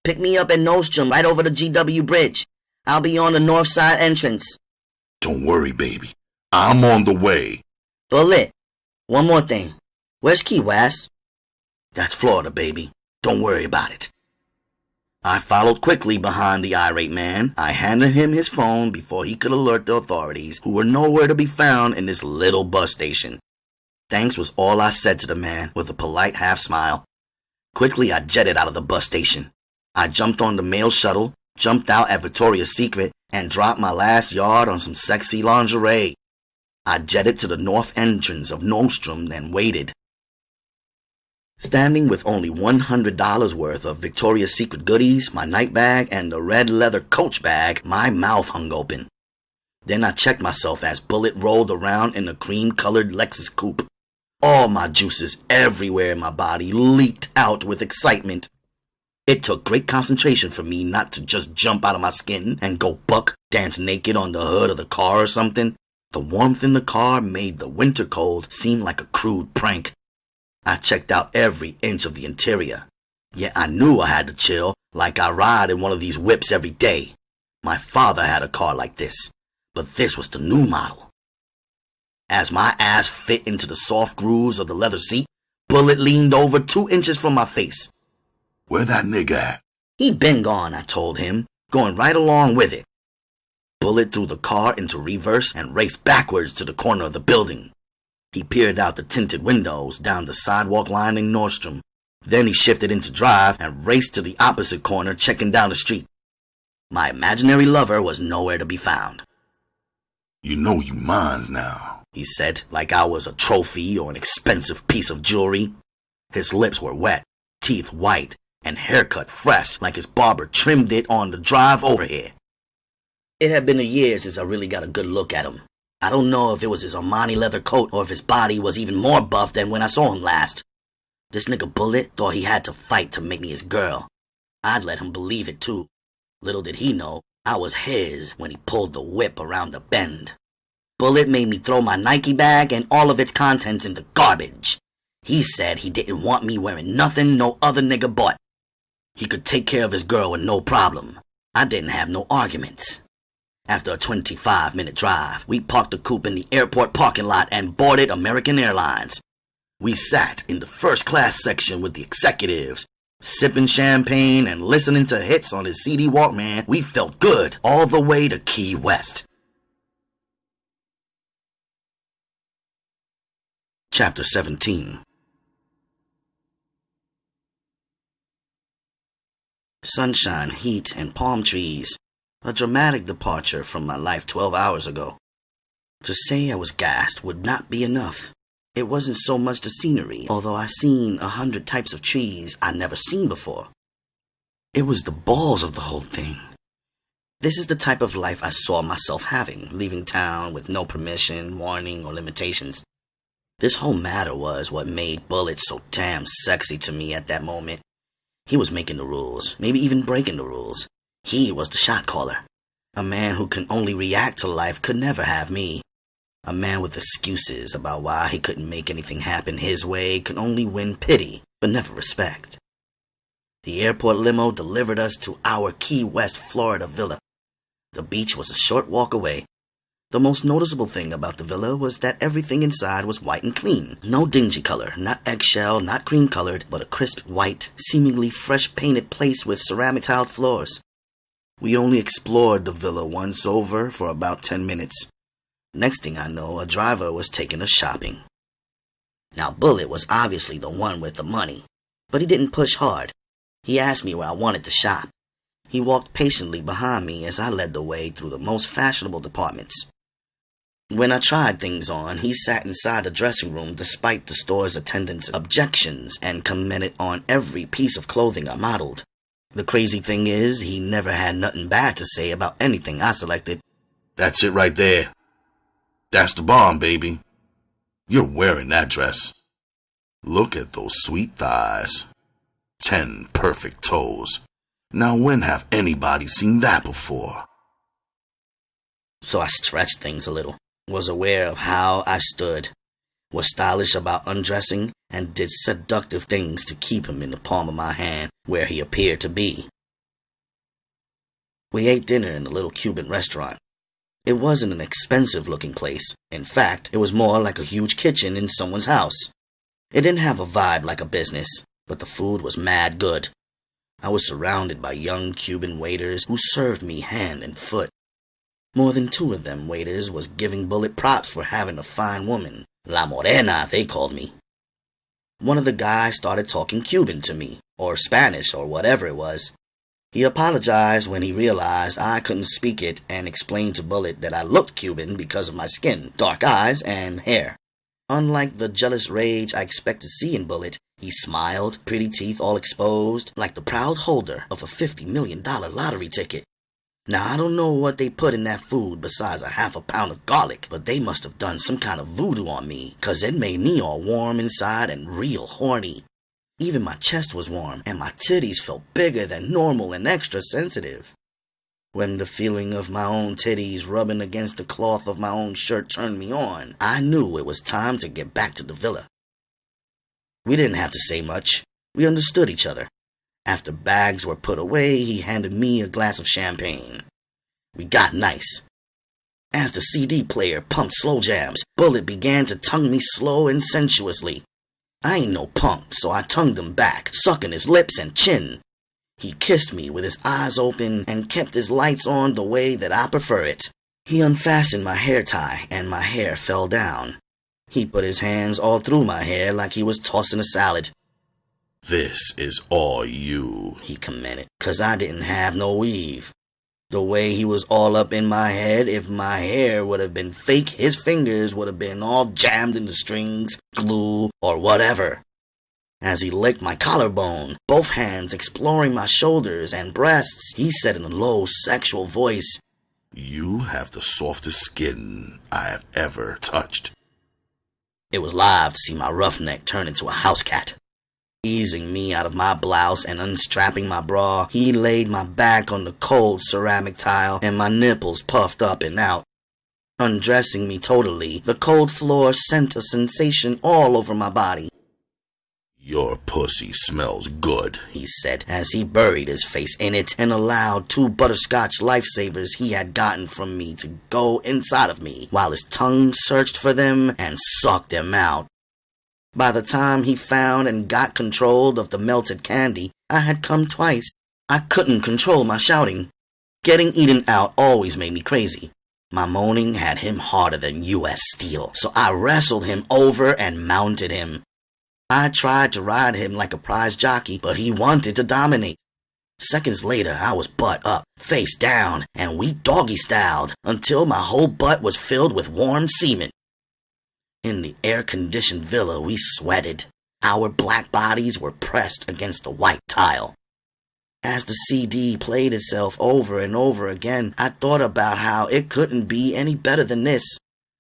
S2: "Pick me up at Nostrum right over the GW Bridge. I'll be on the north side entrance."
S1: "Don't worry, baby. I'm on the way."
S2: "Bullet, one more thing. Where's Key West?" "That's Florida, baby. Don't worry about it." I followed quickly behind the irate man. I handed him his phone before he could alert the authorities, who were nowhere to be found in this little bus station. Thanks was all I said to the man with a polite half smile. Quickly, I jetted out of the bus station. I jumped on the mail shuttle, jumped out at Victoria's Secret, and dropped my last yard on some sexy lingerie. I jetted to the north entrance of Nordstrom and waited. Standing with only $100 worth of Victoria's Secret goodies, my night bag, and the red leather coach bag, my mouth hung open. Then I checked myself as Bullet rolled around in a cream-colored Lexus coupe. All my juices everywhere in my body leaked out with excitement. It took great concentration for me not to just jump out of my skin and go buck dance naked on the hood of the car or something. The warmth in the car made the winter cold seem like a crude prank. I checked out every inch of the interior. Yet I knew I had to chill, like I ride in one of these whips every day. My father had a car like this, but this was the new model. As my ass fit into the soft grooves of the leather seat, Bullet leaned over 2 inches from my face.
S1: Where that nigga at?
S2: He'd been gone, I told him, going right along with it. Bullet threw the car into reverse and raced backwards to the corner of the building. He peered out the tinted windows down the sidewalk lining Nordstrom. Then he shifted into drive and raced to the opposite corner, checking down the street. My imaginary lover was nowhere to be found.
S1: You know you mines now,
S2: he said, like I was a trophy or an expensive piece of jewelry. His lips were wet, teeth white, and haircut fresh like his barber trimmed it on the drive over here. It had been a year since I really got a good look at him. I don't know if it was his Armani leather coat or if his body was even more buff than when I saw him last. This nigga Bullet thought he had to fight to make me his girl. I'd let him believe it too. Little did he know, I was his when he pulled the whip around the bend. Bullet made me throw my Nike bag and all of its contents in the garbage. He said he didn't want me wearing nothing no other nigga bought. He could take care of his girl with no problem. I didn't have no arguments. After a 25-minute drive, we parked the coupe in the airport parking lot and boarded American Airlines. We sat in the first-class section with the executives, sipping champagne and listening to hits on his CD Walkman. We felt good all the way to Key West. Chapter 17. Sunshine, heat, and palm trees. A dramatic departure from my life 12 hours ago. To say I was gassed would not be enough. It wasn't so much the scenery, although I seen 100 types of trees I'd never seen before. It was the balls of the whole thing. This is the type of life I saw myself having, leaving town with no permission, warning, or limitations. This whole matter was what made Bullet so damn sexy to me at that moment. He was making the rules, maybe even breaking the rules. He was the shot caller. A man who can only react to life could never have me. A man with excuses about why he couldn't make anything happen his way could only win pity, but never respect. The airport limo delivered us to our Key West, Florida villa. The beach was a short walk away. The most noticeable thing about the villa was that everything inside was white and clean. No dingy color, not eggshell, not cream-colored, but a crisp white, seemingly fresh painted place with ceramic tiled floors. We only explored the villa once over for about 10 minutes. Next thing I know, a driver was taking us shopping. Now, Bullet was obviously the one with the money, but he didn't push hard. He asked me where I wanted to shop. He walked patiently behind me as I led the way through the most fashionable departments. When I tried things on, he sat inside the dressing room despite the store's attendant's objections and commented on every piece of clothing I modeled. The crazy thing is, he never had nothing bad to say about anything I selected.
S1: That's it right there. That's the bomb, baby. You're wearing that dress. Look at those sweet thighs. 10 perfect toes. Now when have anybody seen that before?
S2: So I stretched things a little, was aware of how I stood, was stylish about undressing, and did seductive things to keep him in the palm of my hand where he appeared to be. We ate dinner in a little Cuban restaurant. It wasn't an expensive-looking place. In fact, it was more like a huge kitchen in someone's house. It didn't have a vibe like a business, but the food was mad good. I was surrounded by young Cuban waiters who served me hand and foot. More than 2 of them waiters was giving Bullet props for having a fine woman, La Morena, they called me. One of the guys started talking Cuban to me, or Spanish, or whatever it was. He apologized when he realized I couldn't speak it and explained to Bullet that I looked Cuban because of my skin, dark eyes, and hair. Unlike the jealous rage I expect to see in Bullet, he smiled, pretty teeth all exposed, like the proud holder of a $50 million lottery ticket. Now, I don't know what they put in that food besides a half a pound of garlic, but they must have done some kind of voodoo on me, 'cause it made me all warm inside and real horny. Even my chest was warm, and my titties felt bigger than normal and extra sensitive. When the feeling of my own titties rubbing against the cloth of my own shirt turned me on, I knew it was time to get back to the villa. We didn't have to say much. We understood each other. After bags were put away, he handed me a glass of champagne. We got nice. As the CD player pumped slow jams, Bullet began to tongue me slow and sensuously. I ain't no punk, so I tongued him back, sucking his lips and chin. He kissed me with his eyes open and kept his lights on the way that I prefer it. He unfastened my hair tie and my hair fell down. He put his hands all through my hair like he was tossing a salad.
S1: "This is all you,"
S2: he commented, 'cause I didn't have no weave. The way he was all up in my head, if my hair would have been fake, his fingers would have been all jammed into strings, glue, or whatever. As he licked my collarbone, both hands exploring my shoulders and breasts, he said in a low, sexual voice,
S1: "You have the softest skin I have ever touched."
S2: It was live to see my roughneck turn into a house cat. Easing me out of my blouse and unstrapping my bra, he laid my back on the cold ceramic tile and my nipples puffed up and out. Undressing me totally, the cold floor sent a sensation all over my body.
S1: "Your pussy smells good,"
S2: he said as he buried his face in it and allowed 2 butterscotch lifesavers he had gotten from me to go inside of me while his tongue searched for them and sucked them out. By the time he found and got control of the melted candy, I had come twice. I couldn't control my shouting. Getting eaten out always made me crazy. My moaning had him harder than U.S. steel, so I wrestled him over and mounted him. I tried to ride him like a prize jockey, but he wanted to dominate. Seconds later, I was butt up, face down, and we doggy-styled until my whole butt was filled with warm semen. In the air-conditioned villa, we sweated. Our black bodies were pressed against the white tile. As the CD played itself over and over again, I thought about how it couldn't be any better than this.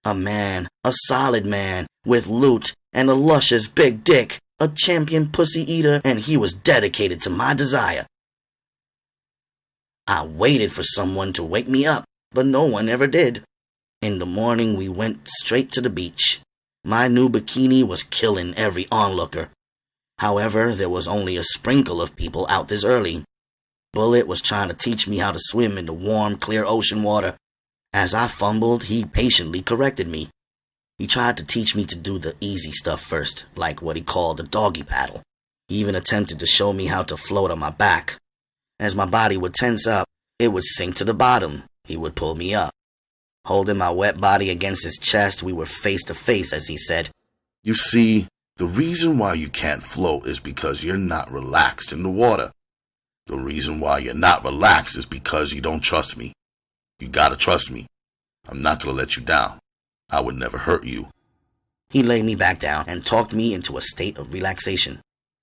S2: A man, a solid man, with loot and a luscious big dick, a champion pussy eater, and he was dedicated to my desire. I waited for someone to wake me up, but no one ever did. In the morning, we went straight to the beach. My new bikini was killing every onlooker. However, there was only a sprinkle of people out this early. Bullet was trying to teach me how to swim in the warm, clear ocean water. As I fumbled, he patiently corrected me. He tried to teach me to do the easy stuff first, like what he called the doggy paddle. He even attempted to show me how to float on my back. As my body would tense up, it would sink to the bottom. He would pull me up. Holding my wet body against his chest, we were face to face as he said,
S1: "You see, the reason why you can't float is because you're not relaxed in the water. The reason why you're not relaxed is because you don't trust me. You gotta trust me. I'm not gonna let you down. I would never hurt you."
S2: He laid me back down and talked me into a state of relaxation.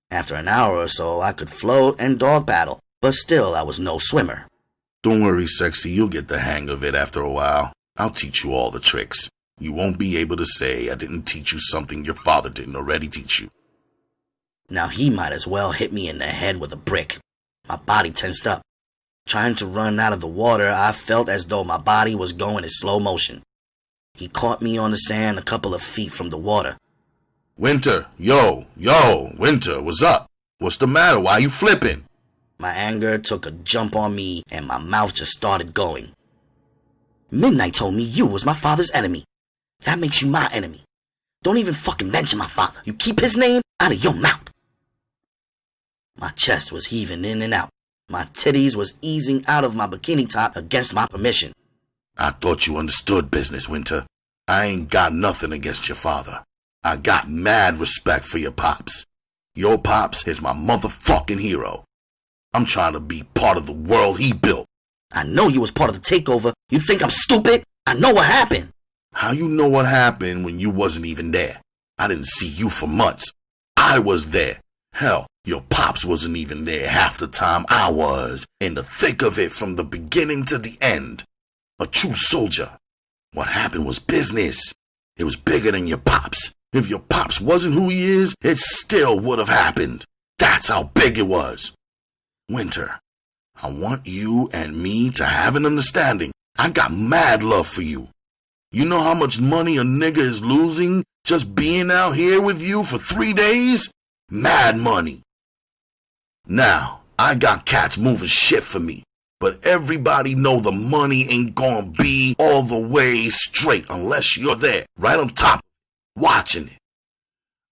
S2: After an hour or so, I could float and dog paddle, but still I was no swimmer.
S1: "Don't worry, sexy, you'll get the hang of it after a while. I'll teach you all the tricks. You won't be able to say I didn't teach you something your father didn't already teach you."
S2: Now he might as well hit me in the head with a brick. My body tensed up. Trying to run out of the water, I felt as though my body was going in slow motion. He caught me on the sand a couple of feet from the water.
S1: "Winter, yo, Winter, what's up? What's the matter? Why you flipping?"
S2: My anger took a jump on me, and my mouth just started going. "Midnight told me you was my father's enemy. That makes you my enemy. Don't even fucking mention my father. You keep his name out of your mouth." My chest was heaving in and out. My titties was easing out of my bikini top against my permission.
S1: "I thought you understood business, Winter. I ain't got nothing against your father. I got mad respect for your pops. Your pops is my motherfucking hero. I'm trying to be part of the world he built.
S2: I know you was part of the takeover. You think I'm stupid? I know what happened.
S1: How you know what happened when you wasn't even there? I didn't see you for months. I was there. Hell, your pops wasn't even there half the time I was, in the thick of it from the beginning to the end. A true soldier. What happened was business. It was bigger than your pops. If your pops wasn't who he is, it still would have happened. That's how big it was. Winter, I want you and me to have an understanding. I got mad love for you. You know how much money a nigga is losing just being out here with you for 3 days? Mad money. Now, I got cats moving shit for me, but everybody know the money ain't gonna be all the way straight unless you're there, right on top, watching it.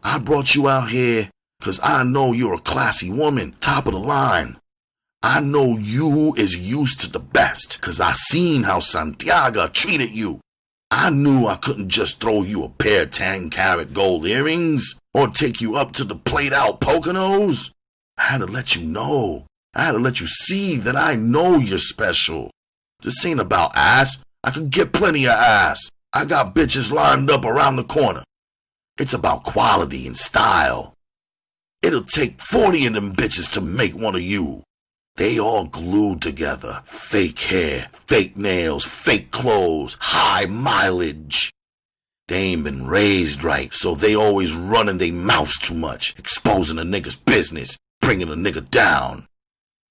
S1: I brought you out here because I know you're a classy woman, top of the line. I know you is used to the best because I seen how Santiago treated you. I knew I couldn't just throw you a pair of 10-carat gold earrings or take you up to the played-out Poconos. I had to let you know. I had to let you see that I know you're special. This ain't about ass. I could get plenty of ass. I got bitches lined up around the corner. It's about quality and style. It'll take 40 of them bitches to make one of you. They all glued together. Fake hair, fake nails, fake clothes, high mileage. They ain't been raised right, so they always running their mouths too much, exposing a nigga's business, bringing a nigga down.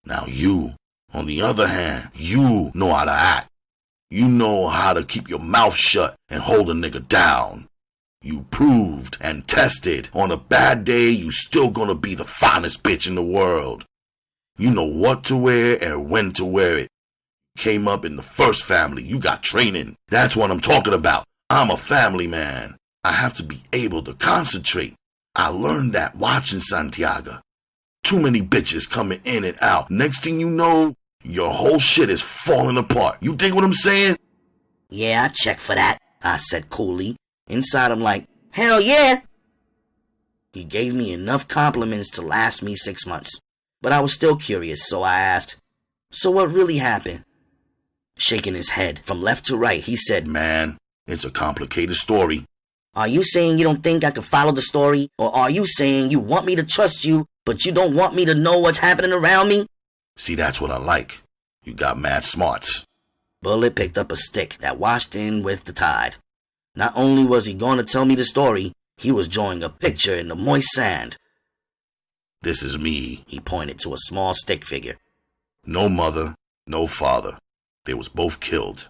S1: Now you, on the other hand, you know how to act. You know how to keep your mouth shut and hold a nigga down. You proved and tested. On a bad day, you still gonna be the finest bitch in the world. You know what to wear and when to wear it. Came up in the first family. You got training. That's what I'm talking about. I'm a family man. I have to be able to concentrate. I learned that watching Santiago. Too many bitches coming in and out. Next thing you know, your whole shit is falling apart. You dig what I'm saying?
S2: Yeah, I check for that, I said coolly. Inside I'm like, hell yeah. He gave me enough compliments to last me 6 months. But I was still curious, so I asked, so what really happened? Shaking his head from left to right, he said,
S1: Man, it's a complicated story.
S2: Are you saying you don't think I can follow the story? Or are you saying you want me to trust you, but you don't want me to know what's happening around me?
S1: See, that's what I like. You got mad smarts.
S2: Bullet picked up a stick that washed in with the tide. Not only was he going to tell me the story, he was drawing a picture in the moist sand.
S1: This is me.
S2: He pointed to a small stick figure.
S1: No mother, no father. They was both killed.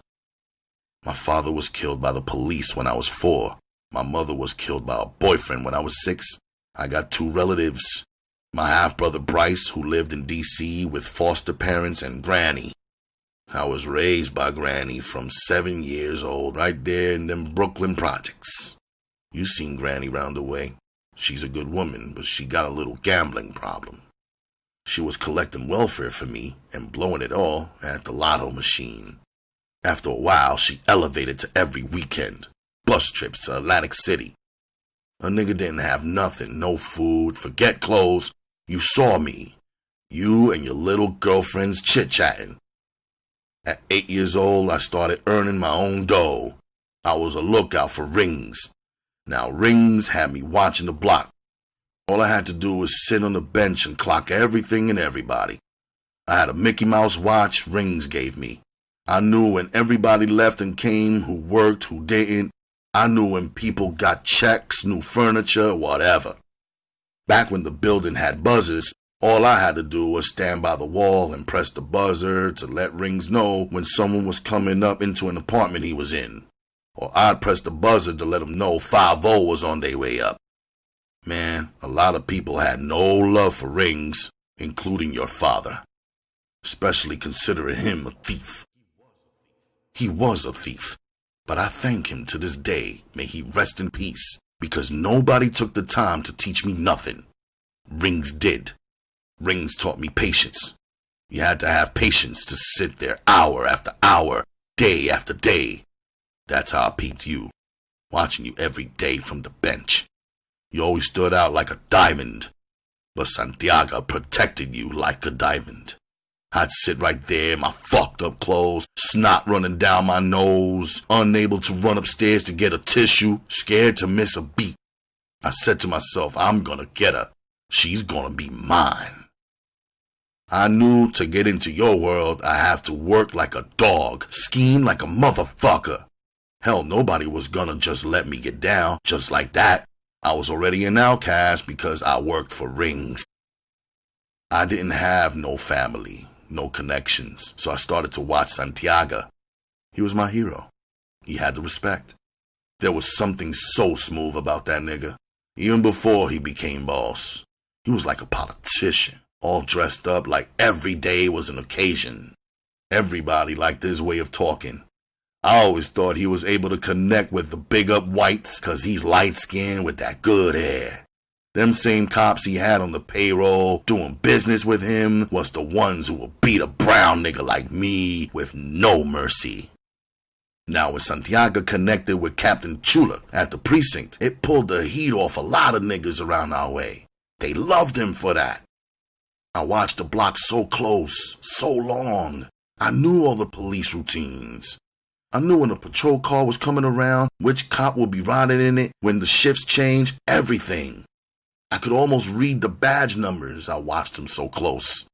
S1: My father was killed by the police when I was 4. My mother was killed by a boyfriend when I was 6. I got 2 relatives. My half-brother Bryce, who lived in D.C. with foster parents, and Granny. I was raised by Granny from 7 years old, right there in them Brooklyn projects. You seen Granny round the way. She's a good woman, but she got a little gambling problem. She was collecting welfare for me and blowing it all at the lotto machine. After a while, she elevated to every weekend. Bus trips to Atlantic City. A nigga didn't have nothing, no food, forget clothes. You saw me. You and your little girlfriends chit-chatting. At 8 years old, I started earning my own dough. I was a lookout for rings. Now, rings had me watching the block. All I had to do was sit on the bench and clock everything and everybody. I had a Mickey Mouse watch Rings gave me. I knew when everybody left and came, who worked, who didn't. I knew when people got checks, new furniture, whatever. Back when the building had buzzers, all I had to do was stand by the wall and press the buzzer to let Rings know when someone was coming up into an apartment he was in. Or I'd press the buzzer to let him know 5-0 was on their way up. Man, a lot of people had no love for Rings, including your father. Especially considering him a thief. He was a thief, but I thank him to this day, may he rest in peace, because nobody took the time to teach me nothing. Rings did. Rings taught me patience. You had to have patience to sit there hour after hour, day after day. That's how I peeped you, watching you every day from the bench. You always stood out like a diamond. But Santiago protected you like a diamond. I'd sit right there in my fucked up clothes, snot running down my nose, unable to run upstairs to get a tissue, scared to miss a beat. I said to myself, I'm gonna get her. She's gonna be mine. I knew to get into your world, I have to work like a dog, scheme like a motherfucker. Hell, nobody was gonna just let me get down just like that. I was already an outcast because I worked for rings. I didn't have no family, no connections, so I started to watch Santiago. He was my hero. He had the respect. There was something so smooth about that nigga. Even before he became boss, he was like a politician, all dressed up like every day was an occasion. Everybody liked his way of talking. I always thought he was able to connect with the big up whites cause he's light-skinned with that good hair. Them same cops he had on the payroll doing business with him was the ones who would beat a brown nigga like me with no mercy. Now when Santiago connected with Captain Chula at the precinct, it pulled the heat off a lot of niggas around our way. They loved him for that. I watched the block so close, so long. I knew all the police routines. I knew when a patrol car was coming around, which cop would be riding in it, when the shifts changed, everything. I could almost read the badge numbers. I watched them so close.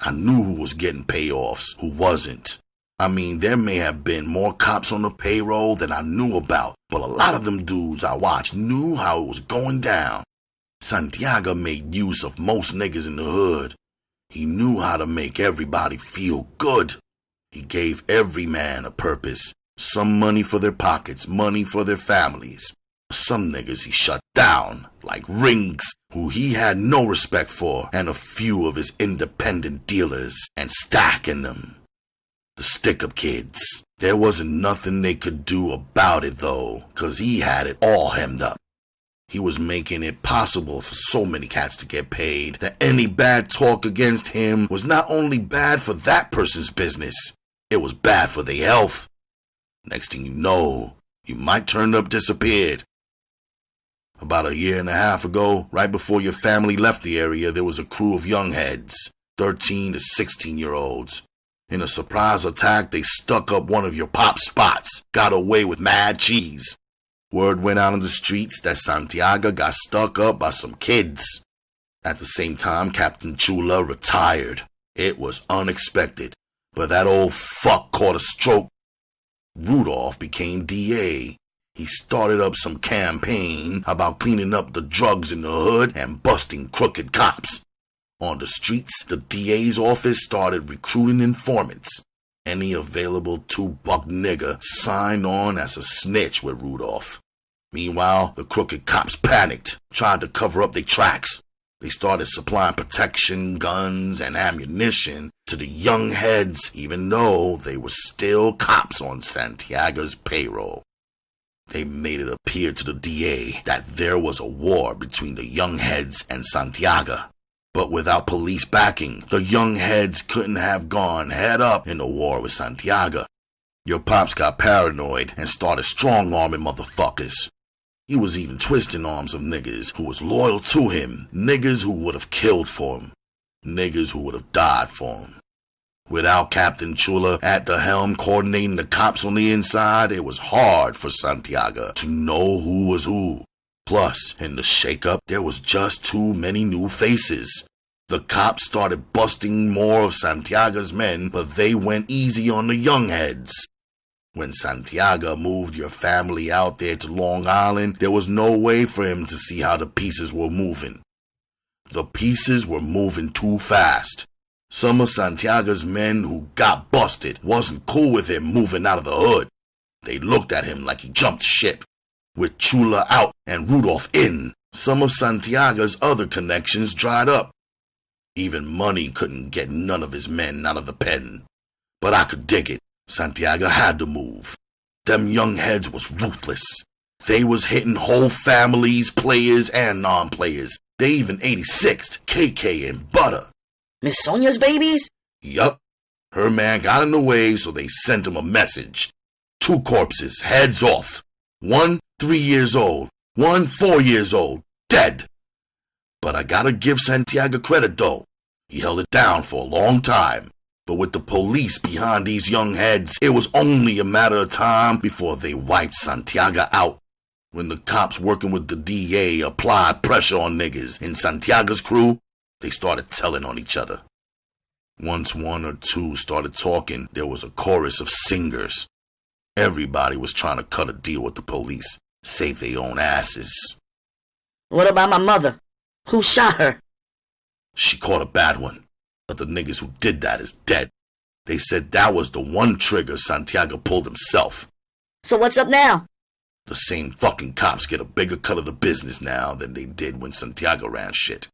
S1: I knew who was getting payoffs, who wasn't. I mean, there may have been more cops on the payroll than I knew about, but a lot of them dudes I watched knew how it was going down. Santiago made use of most niggas in the hood. He knew how to make everybody feel good. He gave every man a purpose. Some money for their pockets, money for their families. Some niggas he shut down, like Rings, who he had no respect for, and a few of his independent dealers, and stacking them. The stick-up kids. There wasn't nothing they could do about it though, cause he had it all hemmed up. He was making it possible for so many cats to get paid that any bad talk against him was not only bad for that person's business, it was bad for their health. Next thing you know, you might turn up disappeared. About a year and a half ago, right before your family left the area, there was a crew of young heads, 13 to 16-year-olds. In a surprise attack, they stuck up one of your pop spots, got away with mad cheese. Word went out in the streets that Santiago got stuck up by some kids. At the same time, Captain Chula retired. It was unexpected, but that old fuck caught a stroke. Rudolph became DA. He started up some campaign about cleaning up the drugs in the hood and busting crooked cops. On the streets, the DA's office started recruiting informants. Any available $2 nigga signed on as a snitch with Rudolph. Meanwhile, the crooked cops panicked, tried to cover up their tracks. They started supplying protection, guns, and ammunition to the young heads, even though they were still cops on Santiago's payroll. They made it appear to the DA that there was a war between the young heads and Santiago. But without police backing, the young heads couldn't have gone head up in the war with Santiago. Your pops got paranoid and started strong-arming motherfuckers. He was even twisting arms of niggas who was loyal to him, niggas who would have killed for him, niggas who would have died for him. Without Captain Chula at the helm coordinating the cops on the inside, it was hard for Santiago to know who was who. Plus, in the shakeup, there was just too many new faces. The cops started busting more of Santiago's men, but they went easy on the young heads. When Santiago moved your family out there to Long Island, there was no way for him to see how the pieces were moving. The pieces were moving too fast. Some of Santiago's men who got busted wasn't cool with him moving out of the hood. They looked at him like he jumped ship. With Chula out and Rudolph in, some of Santiago's other connections dried up. Even money couldn't get none of his men out of the pen. But I could dig it. Santiago had to move. Them young heads was ruthless. They was hitting whole families, players and non-players. They even 86'd KK and Butter.
S3: Miss Sonia's babies?
S1: Yup. Her man got in the way, so they sent him a message. 2 corpses, heads off. 1 3 years old. 1 4 years old. dead. But I gotta give Santiago credit though. He held it down for a long time. But with the police behind these young heads, it was only a matter of time before they wiped Santiago out. When the cops working with the DA applied pressure on niggas in Santiago's crew, they started telling on each other. Once one or two started talking, there was a chorus of singers. Everybody was trying to cut a deal with the police, save their own asses.
S3: What about my mother? Who shot her?
S1: She caught a bad one, but the niggas who did that is dead. They said that was the one trigger Santiago pulled himself.
S3: So what's up now?
S1: The same fucking cops get a bigger cut of the business now than they did when Santiago ran shit.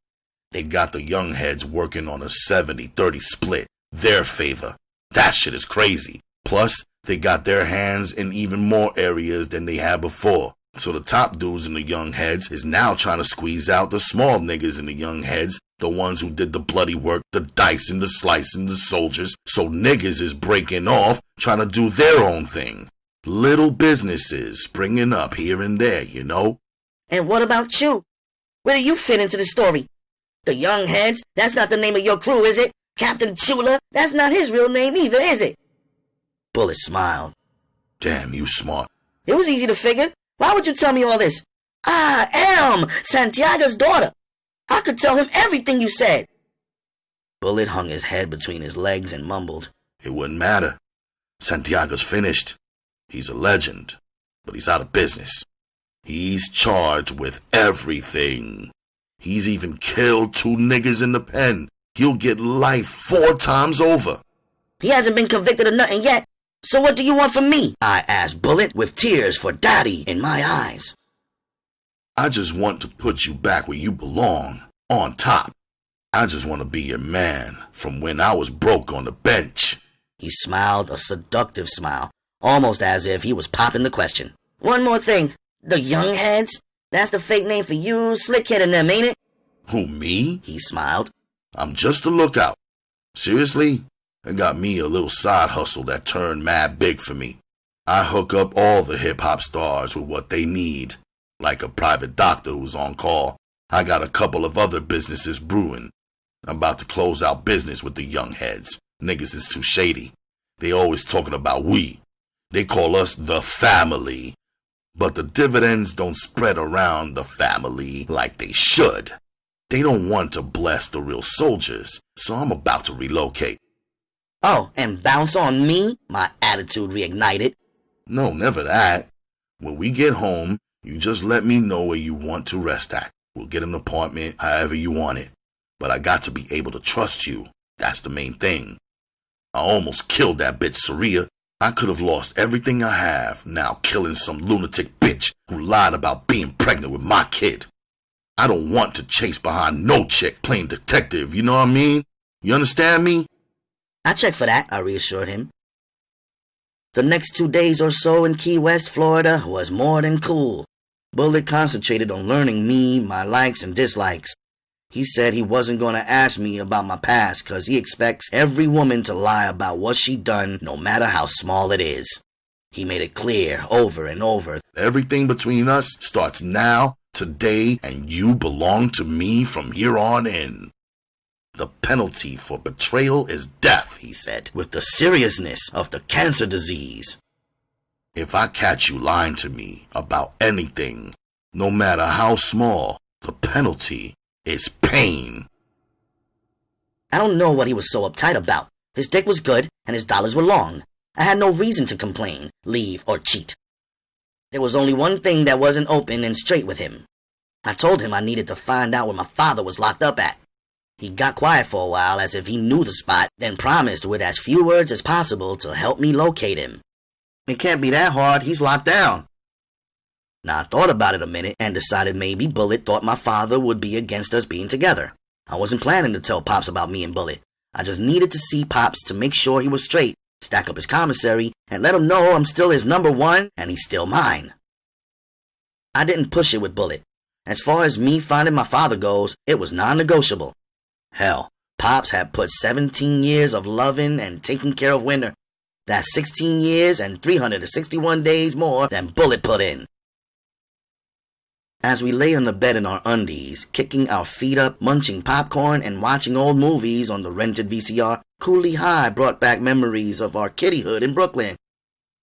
S1: They got the young heads working on a 70-30 split, their favor. That shit is crazy. Plus, they got their hands in even more areas than they had before. So the top dudes in the young heads is now trying to squeeze out the small niggas in the young heads, the ones who did the bloody work, the dicing, the slicing, the soldiers. So niggas is breaking off, trying to do their own thing. Little businesses springing up here and there, you know?
S3: And what about you? Where do you fit into the story? The young heads, that's not the name of your crew, is it? Captain Souljah, that's not his real name either, is it?
S2: Bullet smiled.
S1: Damn, you smart.
S3: It was easy to figure. Why would you tell me all this? I am Santiago's daughter. I could tell him everything you said.
S2: Bullet hung his head between his legs and mumbled.
S1: It wouldn't matter. Santiago's finished. He's a legend, but he's out of business. He's charged with everything. He's even killed 2 niggas in the pen. He'll get life 4 times over.
S3: He hasn't been convicted of nothing yet. So what do you want from me?
S2: I asked Bullet with tears for daddy in my eyes.
S1: I just want to put you back where you belong, on top. I just want to be your man from when I was broke on the bench.
S2: He smiled a seductive smile, almost as if he was popping the question.
S3: One more thing. The young heads? That's the fake name for you, Slickhead and them, ain't it?
S1: Who, me?
S2: He smiled.
S1: I'm just a lookout. Seriously? I got me a little side hustle that turned mad big for me. I hook up all the hip-hop stars with what they need. Like a private doctor who's on call. I got a couple of other businesses brewing. I'm about to close out business with the young heads. Niggas is too shady. They always talking about we. They call us the family. But the dividends don't spread around the family like they should. They don't want to bless the real soldiers, so I'm about to relocate.
S2: Oh, and bounce on me? My attitude reignited.
S1: No, never that. When we get home, you just let me know where you want to rest at. We'll get an apartment however you want it. But I got to be able to trust you. That's the main thing. I almost killed that bitch Souljah. I could have lost everything I have now killing some lunatic bitch who lied about being pregnant with my kid. I don't want to chase behind no chick playing detective, you know what I mean? You understand me?
S2: I checked for that, I reassured him. The next 2 days or so in Key West, Florida was more than cool. Bullet concentrated on learning me, my likes and dislikes. He said he wasn't going to ask me about my past because he expects every woman to lie about what she done, no matter how small it is. He made it clear over and over.
S1: Everything between us starts now, today, and you belong to me from here on in. The penalty for betrayal is death, he said, with the seriousness of the cancer disease. If I catch you lying to me about anything, no matter how small, the penalty is pain.
S2: I don't know what he was so uptight about. His dick was good, and his dollars were long. I had no reason to complain, leave, or cheat. There was only one thing that wasn't open and straight with him. I told him I needed to find out where my father was locked up at. He got quiet for a while as if he knew the spot, then promised with as few words as possible to help me locate him. It can't be that hard, he's locked down. Now I thought about it a minute and decided maybe Bullet thought my father would be against us being together. I wasn't planning to tell Pops about me and Bullet. I just needed to see Pops to make sure he was straight, stack up his commissary, and let him know I'm still his number one and he's still mine. I didn't push it with Bullet. As far as me finding my father goes, it was non-negotiable. Hell, Pops had put 17 years of loving and taking care of Winter. That's 16 years and 361 days more than Bullet put in. As we lay on the bed in our undies, kicking our feet up, munching popcorn, and watching old movies on the rented VCR, Cooley High brought back memories of our kittyhood in Brooklyn.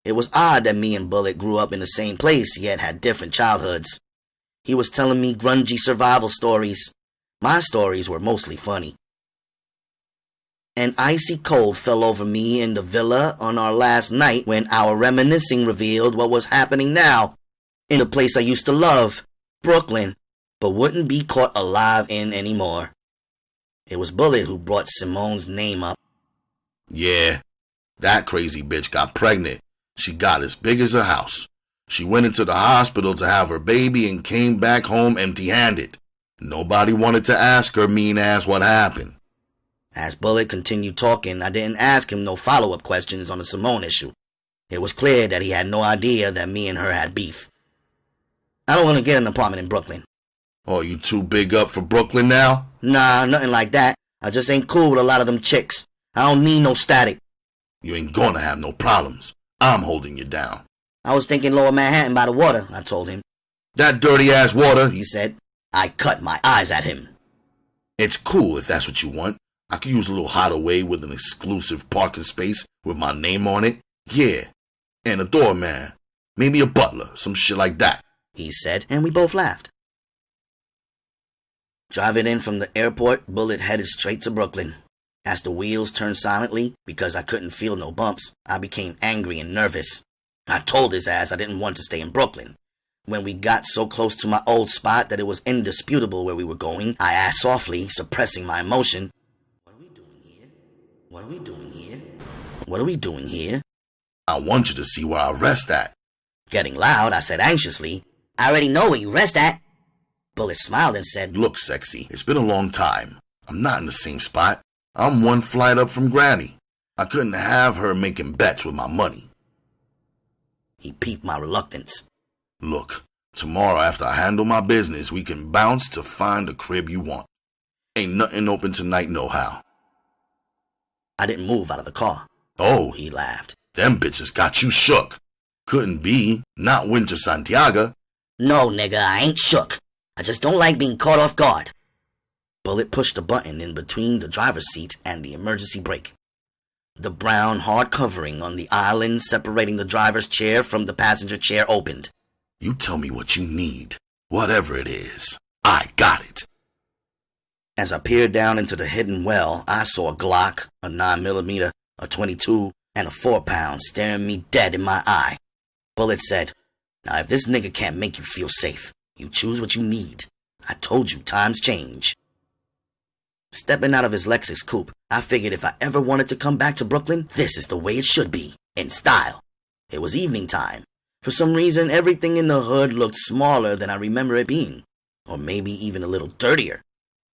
S2: It was odd that me and Bullet grew up in the same place, yet had different childhoods. He was telling me grungy survival stories. My stories were mostly funny. An icy cold fell over me in the villa on our last night when our reminiscing revealed what was happening now. In the place I used to love, Brooklyn, but wouldn't be caught alive in anymore. It was Bullet who brought Simone's name up.
S1: Yeah, that crazy bitch got pregnant. She got as big as a house. She went into the hospital to have her baby and came back home empty-handed. Nobody wanted to ask her mean ass what happened.
S2: As Bullet continued talking, I didn't ask him no follow-up questions on the Simone issue. It was clear that he had no idea that me and her had beef. I don't want to get an apartment in Brooklyn.
S1: Oh, you too big up for Brooklyn now?
S2: Nah, nothing like that. I just ain't cool with a lot of them chicks. I don't need no static.
S1: You ain't gonna have no problems. I'm holding you down.
S2: I was thinking Lower Manhattan by the water, I told him.
S1: That dirty-ass water,
S2: He said. I cut my eyes at him.
S1: It's cool if that's what you want. I could use a little hideaway with an exclusive parking space with my name on it. Yeah. And a doorman. Maybe a butler, some shit like that.
S2: He said, and we both laughed. Driving in from the airport, Bullet headed straight to Brooklyn. As the wheels turned silently, because I couldn't feel no bumps, I became angry and nervous. I told his ass I didn't want to stay in Brooklyn. When we got so close to my old spot that it was indisputable where we were going, I asked softly, suppressing my emotion, "What are we doing here? What are we doing here? What are we doing here?"
S1: I want you to see where I rest at.
S2: Getting loud, I said anxiously, "I already know where you rest at." Bullet smiled and said,
S1: Look, sexy, it's been a long time. I'm not in the same spot. I'm one flight up from Granny. I couldn't have her making bets with my money.
S2: He peeped my reluctance.
S1: Look, tomorrow after I handle my business, we can bounce to find the crib you want. Ain't nothing open tonight nohow.
S2: I didn't move out of the car.
S1: Oh,
S2: He laughed.
S1: them bitches got you shook. Couldn't be, not Winter Santiago.
S2: No, nigga, I ain't shook. I just don't like being caught off guard. Bullet pushed a button in between the driver's seat and the emergency brake. The brown hard covering on the island separating the driver's chair from the passenger chair opened.
S1: You tell me what you need. Whatever it is, I got it.
S2: As I peered down into the hidden well, I saw a Glock, a 9mm, a 22, and a 4-pound staring me dead in my eye. Bullet said, "Now if this nigga can't make you feel safe, you choose what you need. I told you times change." Stepping out of his Lexus coupe, I figured if I ever wanted to come back to Brooklyn, this is the way it should be, in style. It was evening time. For some reason, everything in the hood looked smaller than I remember it being, or maybe even a little dirtier.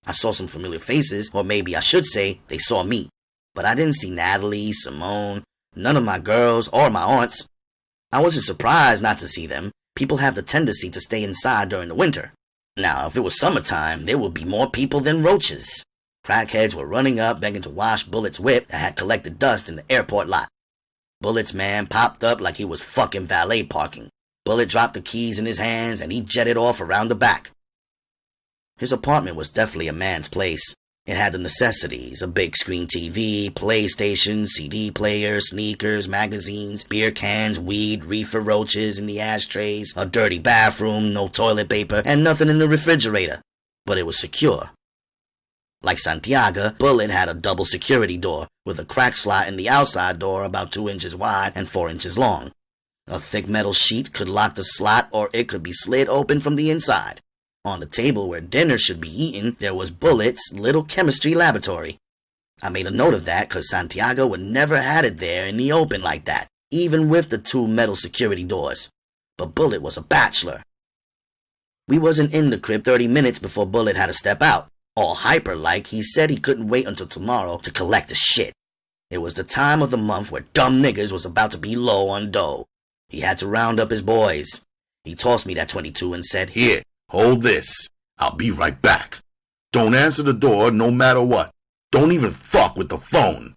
S2: I saw some familiar faces, or maybe I should say they saw me, but I didn't see Natalie, Simone, none of my girls, or my aunts. I wasn't surprised not to see them. People have the tendency to stay inside during the winter. Now, if it was summertime, there would be more people than roaches. Crackheads were running up, begging to wash Bullet's whip that had collected dust in the airport lot. Bullet's man popped up like he was fucking valet parking. Bullet dropped the keys in his hands and he jetted off around the back. His apartment was definitely a man's place. It had the necessities: a big screen TV, PlayStation, CD player, sneakers, magazines, beer cans, weed, reefer roaches in the ashtrays, a dirty bathroom, no toilet paper, and nothing in the refrigerator. But it was secure. Like Santiago, Bullet had a double security door, with a crack slot in the outside door about 2 inches wide and 4 inches long. A thick metal sheet could lock the slot, or it could be slid open from the inside. On the table where dinner should be eaten, there was Bullet's little chemistry laboratory. I made a note of that because Santiago would never had it there in the open like that, even with the 2 metal security doors. But Bullet was a bachelor. We wasn't in the crib 30 minutes before Bullet had to step out. All hyper-like, he said he couldn't wait until tomorrow to collect the shit. It was the time of the month where dumb niggas was about to be low on dough. He had to round up his boys. He tossed me that 22 and said,
S1: Here, hold this. I'll be right back. Don't answer the door no matter what. Don't even fuck with the phone.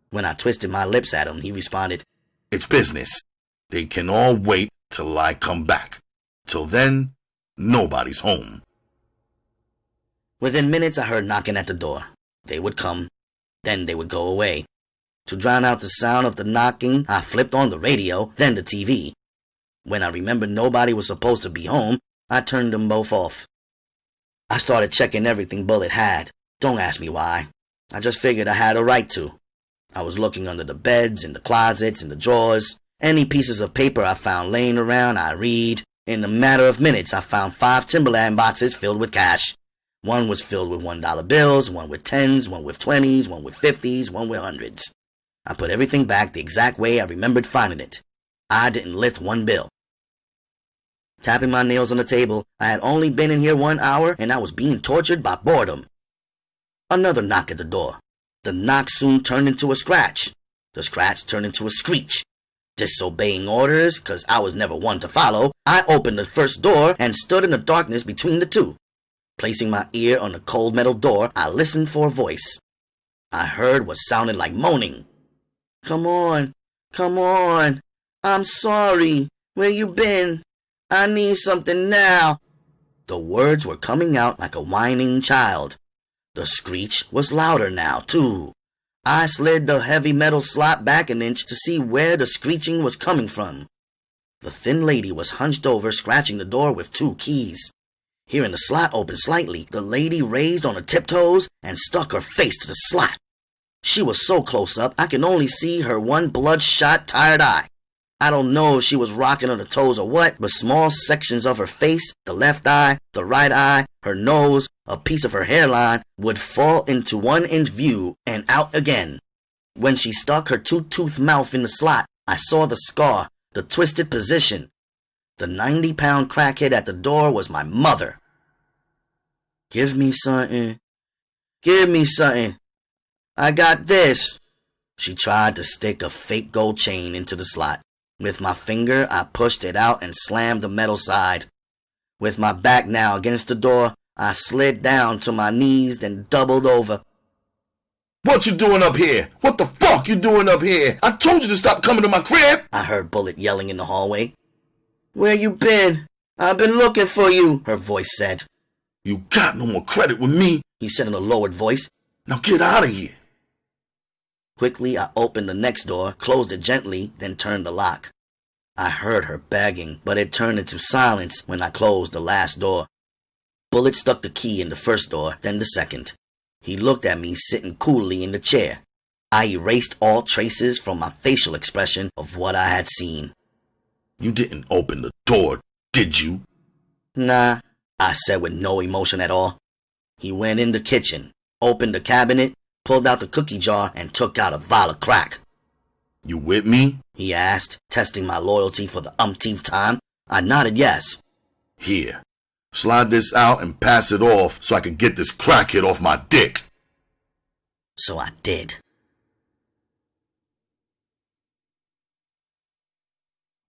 S2: When I twisted my lips at him, he responded,
S1: It's business. They can all wait till I come back. Till then, Nobody's home.
S2: Within minutes, I heard knocking at the door. They would come, then they would go away. To drown out the sound of the knocking, I flipped on the radio, then the TV. When I remembered nobody was supposed to be home, I turned them both off. I started checking everything Bullet had. Don't ask me why. I just figured I had a right to. I was looking under the beds, in the closets, in the drawers. Any pieces of paper I found laying around, I read. In a matter of minutes, I found 5 Timberland boxes filled with cash. One was filled with $1 bills, one with 10s, one with 20s, one with 50s, one with 100s. I put everything back the exact way I remembered finding it. I didn't lift one bill. Tapping my nails on the table, I had only been in here 1 hour and I was being tortured by boredom. Another knock at the door. The knock soon turned into a scratch. The scratch turned into a screech. Disobeying orders, 'cause I was never one to follow, I opened the first door and stood in the darkness between the two. Placing my ear on the cold metal door, I listened for a voice. I heard what sounded like moaning. Come on, I'm sorry, where you been? I need something now. The words were coming out like a whining child. The screech was louder now, too. I slid the heavy metal slot back an inch to see where the screeching was coming from. The thin lady was hunched over, scratching the door with 2 keys. Hearing the slot open slightly, the lady raised on her tiptoes and stuck her face to the slot. She was so close up, I could only see her one bloodshot, tired eye. I don't know if she was rocking on her toes or what, but small sections of her face, the left eye, the right eye, her nose, a piece of her hairline, would fall into 1-inch view and out again. When she stuck her 2-toothed mouth in the slot, I saw the scar, the twisted position. The 90-pound crackhead at the door was my mother. Give me something. I got this. She tried to stick a fake gold chain into the slot. With my finger, I pushed it out and slammed the metal side. With my back now against the door, I slid down to my knees, then doubled over.
S1: What you doing up here? What the fuck you doing up here? I told you to stop coming to my crib!
S2: I heard Bullet yelling in the hallway. Where you been? I've been looking for you, her voice said.
S1: You got no more credit with me,
S2: he said in a lowered voice.
S1: Now get out of here.
S2: Quickly, I opened the next door, closed it gently, then turned the lock. I heard her begging, but it turned into silence when I closed the last door. Bullet stuck the key in the first door, then the second. He looked at me sitting coolly in the chair. I erased all traces from my facial expression of what I had seen.
S1: You didn't open the door, did you?
S2: Nah, I said with no emotion at all. He went in the kitchen, opened the cabinet, pulled out the cookie jar, and took out a vial of crack.
S1: You with me?
S2: He asked, testing my loyalty for the umpteenth time. I nodded yes.
S1: Here, slide this out and pass it off so I can get this crackhead off my dick.
S2: So I did.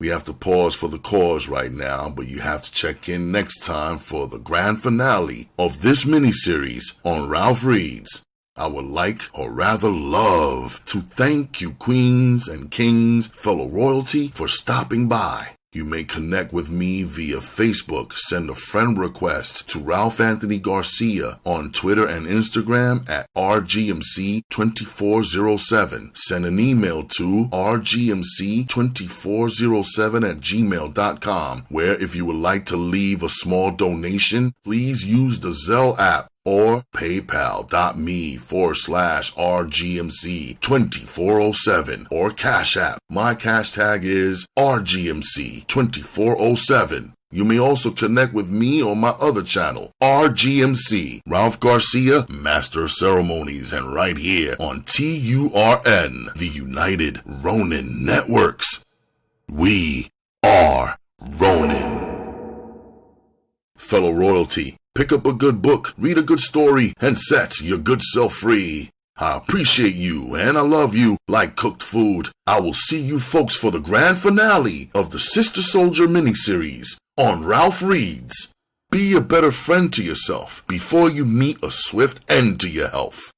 S1: We have to pause for the cause right now, but you have to check in next time for the grand finale of this miniseries on Ralph Reads. I would like, or rather love, to thank you queens and kings, fellow royalty, for stopping by. You may connect with me via Facebook. Send a friend request to Ralph Anthony Garcia on Twitter and Instagram at RGMC2407. Send an email to rgmc2407@gmail.com, where if you would like to leave a small donation, please use the Zelle app or paypal.me/RGMC2407 or Cash App. My cash tag is RGMC2407. You may also connect with me on my other channel, RGMC, Ralph Garcia, Master of Ceremonies, and right here on TURN, the United Ronin Networks. We are Ronin. Fellow royalty, pick up a good book, read a good story, and set your good self free. I appreciate you and I love you like cooked food. I will see you folks for the grand finale of the Sister Souljah miniseries on Ralph Reads. Be a better friend to yourself before you meet a swift end to your health.